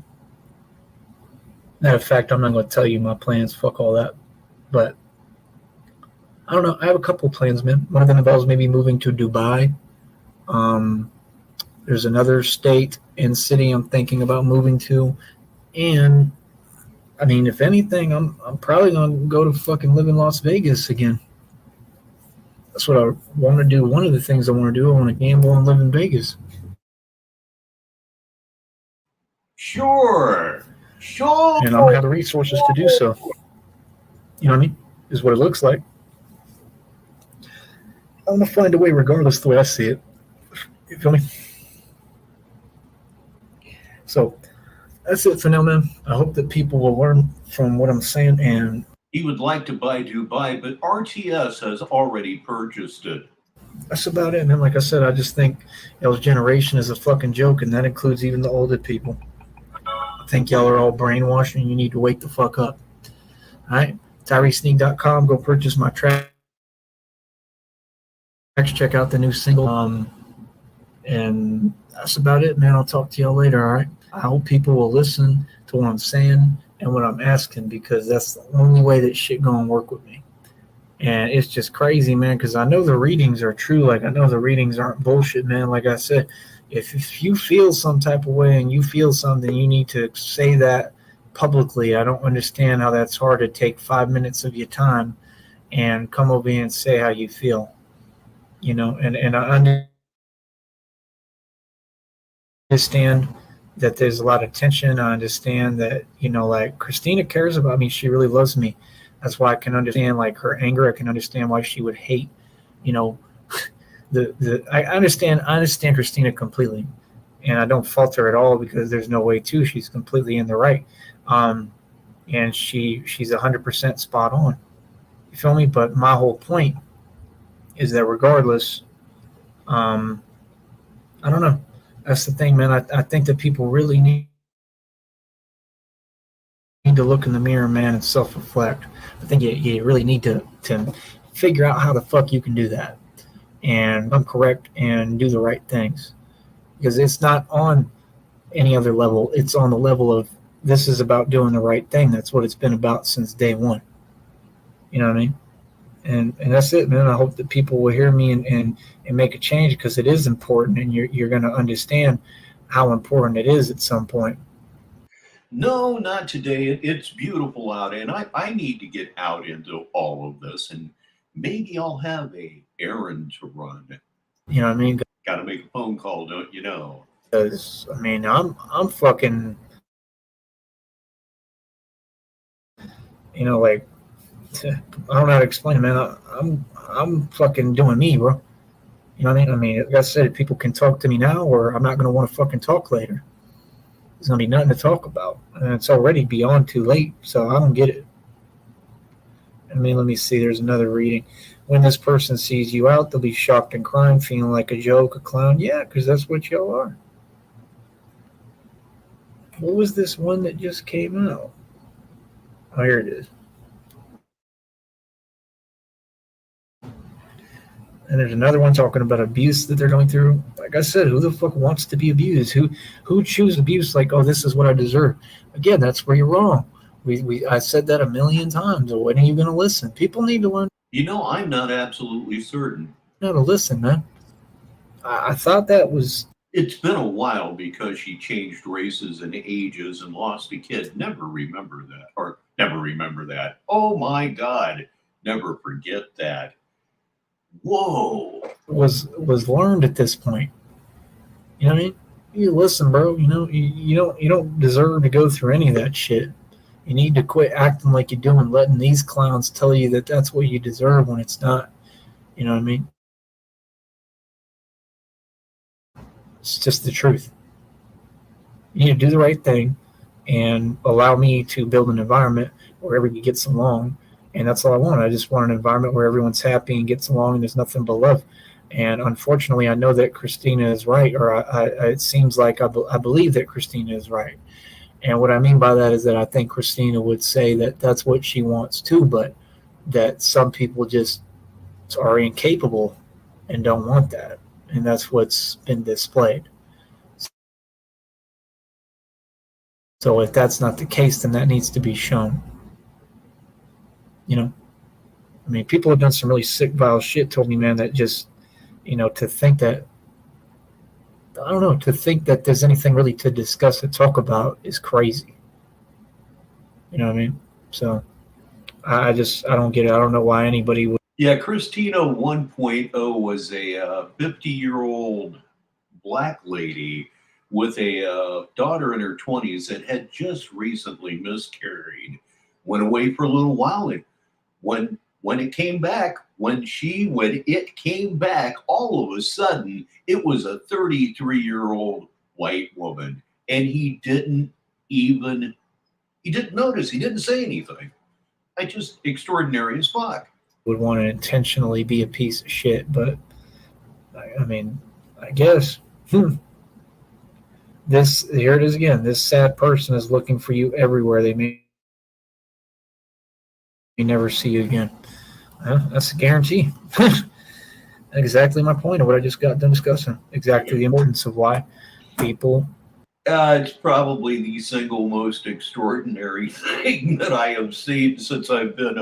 matter of fact, I'm not going to tell you my plans, fuck all that, but I don't know, I have a couple plans, man. One of them involves maybe moving to Dubai. There's another state and city I'm thinking about moving to, and if anything, I'm probably going to go to fucking live in Las Vegas again. That's what I want to do. One of the things I want to do, I want to gamble and live in Vegas. Sure. And I don't have the resources to do so. You know what I mean? Is what it looks like. I'm going to find a way regardless the way I see it. You feel me? So that's it for now, man. I hope that people will learn from what I'm saying. And he would like to buy Dubai, but RTS has already purchased it. That's about it, man. Like I said, I just think y'all's generation is a fucking joke, and that includes even the older people. I think y'all are all brainwashed, and you need to wake the fuck up. All right? TyreeSneed.com. Go purchase my tracks. Check out the new single. And that's about it, man. I'll talk to y'all later, all right? I hope people will listen to what I'm saying and what I'm asking, because that's the only way that shit gonna work with me. And it's just crazy, man, because I know the readings are true. Like, I know the readings aren't bullshit, man. Like I said, if you feel some type of way and you feel something, you need to say that publicly. I don't understand how that's hard to take 5 minutes of your time and come over here and say how you feel. And I understand that there's a lot of tension. I understand that, like, Christina cares about me. She really loves me. That's why I can understand, like, her anger. I can understand why she would hate, I understand Christina completely, and I don't fault her at all, because there's no way to. She's completely in the right. And she's 100% spot on. You feel me? But my whole point is that regardless, I don't know. That's the thing, man. I think that people really need to look in the mirror, man, and self-reflect. I think you really need to figure out how the fuck you can do that and come correct and do the right things, because it's not on any other level. It's on the level of, this is about doing the right thing. That's what it's been about since day one. You know what I mean? And that's it, man. I hope that people will hear me and make a change, because it is important, and you're going to understand how important it is at some point. No, not today. It's beautiful out, and I need to get out into all of this, and maybe I'll have a errand to run. You know what I mean? Got to make a phone call, don't you know? Because, I'm fucking, like, I don't know how to explain it, man. I'm fucking doing me, bro. You know what I mean? Like I said, people can talk to me now, or I'm not going to want to fucking talk later. There's going to be nothing to talk about. And it's already beyond too late, so I don't get it. Let me see. There's another reading. When this person sees you out, they'll be shocked and crying, feeling like a joke, a clown. Yeah, because that's what y'all are. What was this one that just came out? Oh, here it is. And there's another one talking about abuse that they're going through. Like I said, who the fuck wants to be abused? Who chooses abuse like, oh, this is what I deserve? Again, that's where you're wrong. I said that a million times. When are you going to listen? People need to learn. I'm not absolutely certain. How to listen, man. I thought that was. It's been a while because she changed races and ages and lost a kid. Never remember that. Oh my God. Never forget that. Whoa. Was learned at this point. You know what I mean? You listen, bro. You don't deserve to go through any of that shit. You need to quit acting like you're doing, letting these clowns tell you that that's what you deserve when it's not. You know what I mean? It's just the truth. You need to do the right thing and allow me to build an environment where everybody gets along. And that's all I want. I just want an environment where everyone's happy and gets along and there's nothing but love. And unfortunately, I know that Christina is right, or it seems like I believe that Christina is right. And what I mean by that is that I think Christina would say that that's what she wants too, but that some people just are incapable and don't want that. And that's what's been displayed. So if that's not the case, then that needs to be shown. I mean, people have done some really sick, vile shit, told me, man, that just, to think that, I don't know, to think that there's anything really to discuss and talk about is crazy. You know what I mean? So I don't get it. I don't know why anybody would. Yeah, Christina 1.0 was a 50-year-old black lady with a daughter in her 20s that had just recently miscarried, went away for a little while, and when it came back, when it came back, all of a sudden it was a 33-year-old white woman, and he didn't notice. He didn't say anything. Just extraordinary as fuck. Would want to intentionally be a piece of shit, but I mean, I guess here it is again. This sad person is looking for you everywhere. They may never see you again. That's a guarantee. Exactly my point of what I just got done discussing. Exactly the importance of why people. It's probably the single most extraordinary thing that I have seen since I've been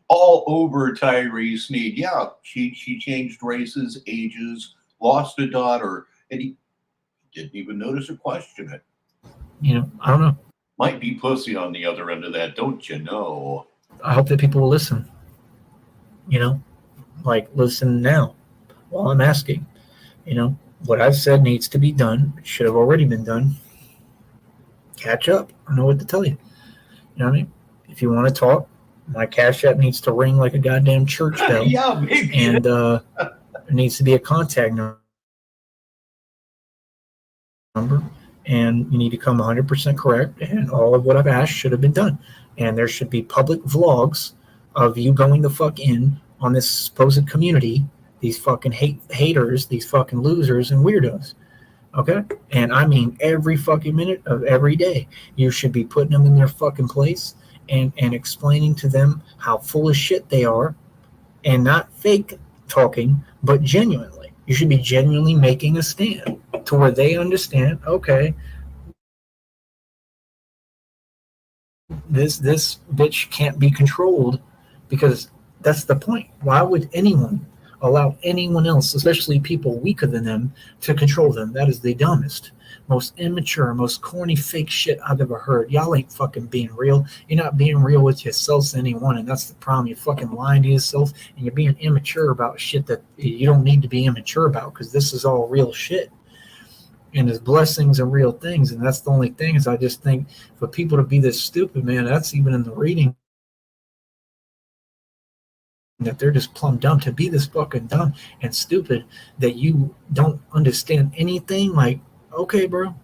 all over Tyree Sneed. Yeah, she changed races, ages, lost a daughter, and he didn't even notice or question it. I don't know. Might be pussy on the other end of that, don't you know? I hope that people will listen. Listen now while I'm asking. What I've said needs to be done. It should have already been done. Catch up. I know what to tell you. You know what I mean? If you want to talk, my Cash App needs to ring like a goddamn church bell. Yeah, maybe. And there needs to be a contact number. And you need to come 100% correct. And all of what I've asked should have been done. And there should be public vlogs of you going the fuck in on this supposed community, these fucking haters, these fucking losers and weirdos. Okay? And I mean every fucking minute of every day. You should be putting them in their fucking place and explaining to them how full of shit they are, and not fake talking, but genuinely. You should be genuinely making a stand to where they understand, okay, this bitch can't be controlled, because that's the point. Why would anyone allow anyone else, especially people weaker than them, to control them? That is the dumbest, most immature, most corny, fake shit I've ever heard. Y'all ain't fucking being real. You're not being real with yourselves, anyone, and that's the problem. You're fucking lying to yourself, and you're being immature about shit that you don't need to be immature about, because this is all real shit. And there's blessings and real things, and that's the only thing. Is I just think for people to be this stupid, man, that's even in the reading, that they're just plumb dumb, to be this fucking dumb and stupid that you don't understand anything. Like, okay, bro,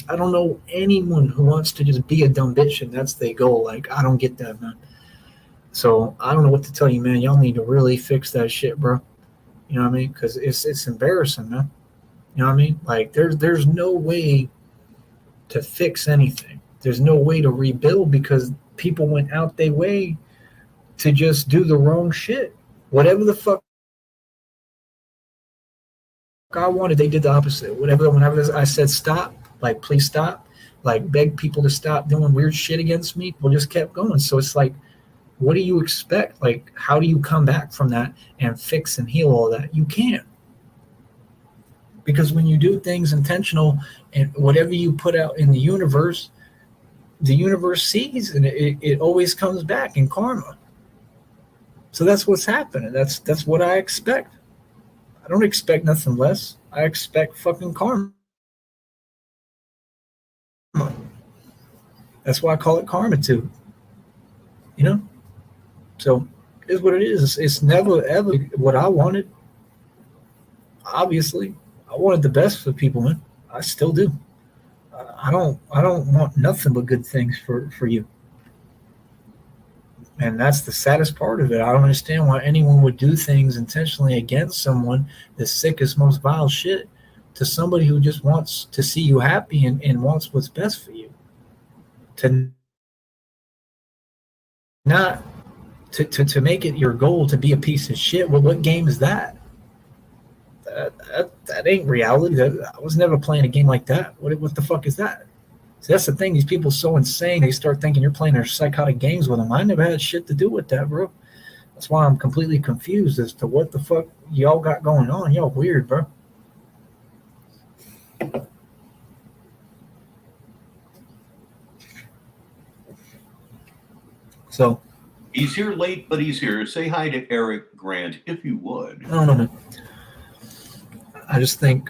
I don't know anyone who wants to just be a dumb bitch and that's their goal. Like, I don't get that, man. So I don't know what to tell you, man. Y'all need to really fix that shit, bro. You know what I mean? Because it's embarrassing, man. You know what I mean? Like, there's no way to fix anything. There's no way to rebuild because people went out their way to just do the wrong shit. Whatever the fuck I wanted, they did the opposite. Whenever I said stop, like please stop, like beg people to stop doing weird shit against me, people just kept going. So it's like, what do you expect? Like, how do you come back from that and fix and heal all that? You can't. Because when you do things intentional and whatever you put out in the universe sees, and it always comes back in karma. So that's what's happening. That's what I expect. I don't expect nothing less. I expect fucking karma. That's why I call it karma too. You know? So it is what it is. It's never ever what I wanted. Obviously, I wanted the best for people, man. I still do. I don't want nothing but good things for you. And that's the saddest part of it. I don't understand why anyone would do things intentionally against someone, the sickest, most vile shit, to somebody who just wants to see you happy and wants what's best for you. To not to make it your goal to be a piece of shit. Well, what game is that? That ain't reality. I was never playing a game like that. What the fuck is that? See, that's the thing. These people are so insane. They start thinking you're playing their psychotic games with them. I never had shit to do with that, bro. That's why I'm completely confused as to what the fuck y'all got going on. Y'all weird, bro. So He's here late, but he's here. Say hi to Eric Grant, if you would. I don't know, man. I just think,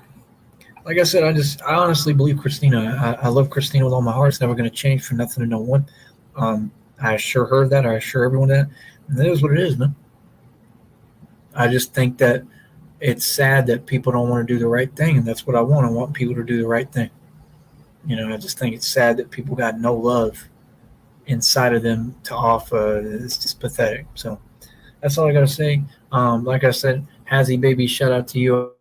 like I said, I honestly believe Christina. I love Christina with all my heart. It's never going to change for nothing to no one. I assure her that. I assure everyone that. And that is what it is, man. I just think that it's sad that people don't want to do the right thing, and that's what I want. I want people to do the right thing. You know, I just think it's sad that people got no love inside of them to offer. It's just pathetic. So that's all I got to say. Like I said, Hazzy baby, shout out to you.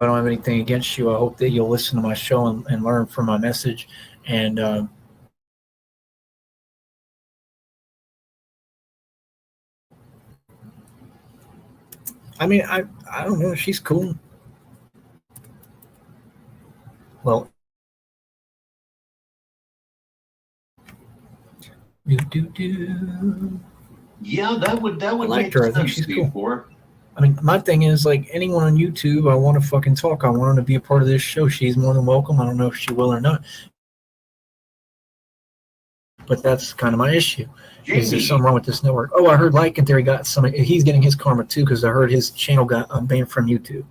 I don't have anything against you. I hope that you'll listen to my show and learn from my message. And I mean, I don't know. She's cool. Well, Yeah, that would I liked make her. I think sense she's cool. before. I mean, my thing is, like, anyone on YouTube, I want to fucking talk. I want her to be a part of this show. She's more than welcome. I don't know if she will or not. But that's kind of my issue. Is there something wrong with this network? Oh, I heard Like and Theory got some. He's getting his karma too because I heard his channel got banned from YouTube.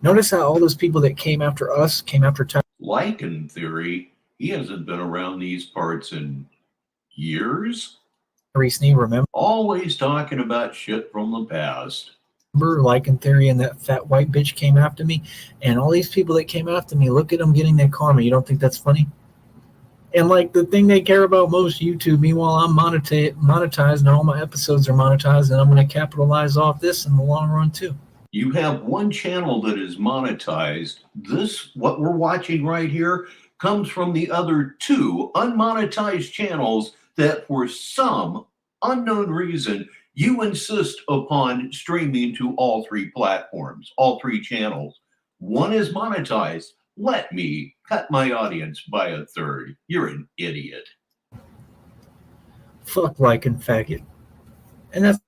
Notice how all those people that came after us came after Like in Theory, he hasn't been around these parts in years. Tyree Sneed, remember? Always talking about shit from the past. Like in Theory, and that fat white bitch came after me, and all these people that came after me, look at them getting their karma. You don't think that's funny? And like the thing they care about most, YouTube. Meanwhile, I'm monetized, and all my episodes are monetized, and I'm going to capitalize off this in the long run too. You have one channel that is monetized. This, what we're watching right here, comes from the other two unmonetized channels that for some unknown reason, you insist upon streaming to all three platforms, all three channels. One is monetized. Let me cut my audience by a third. You're an idiot. Fuck Like and faggot. And that's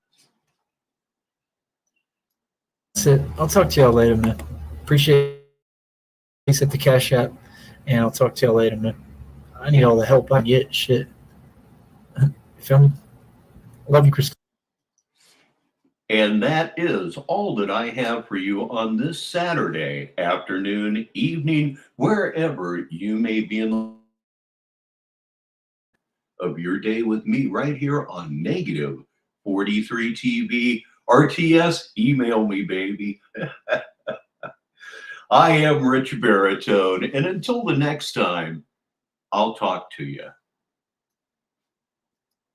it. I'll talk to y'all later, man. Appreciate it. At the Cash App, and I'll talk to y'all later, man. I need all the help I can get. Shit. You feel me? Love you, Christine. And that is all that I have for you on this Saturday afternoon, evening, wherever you may be in of your day with me right here on Negative 43 TV. RTS, email me, baby. I am Rich Baritone, and until the next time, I'll talk to you.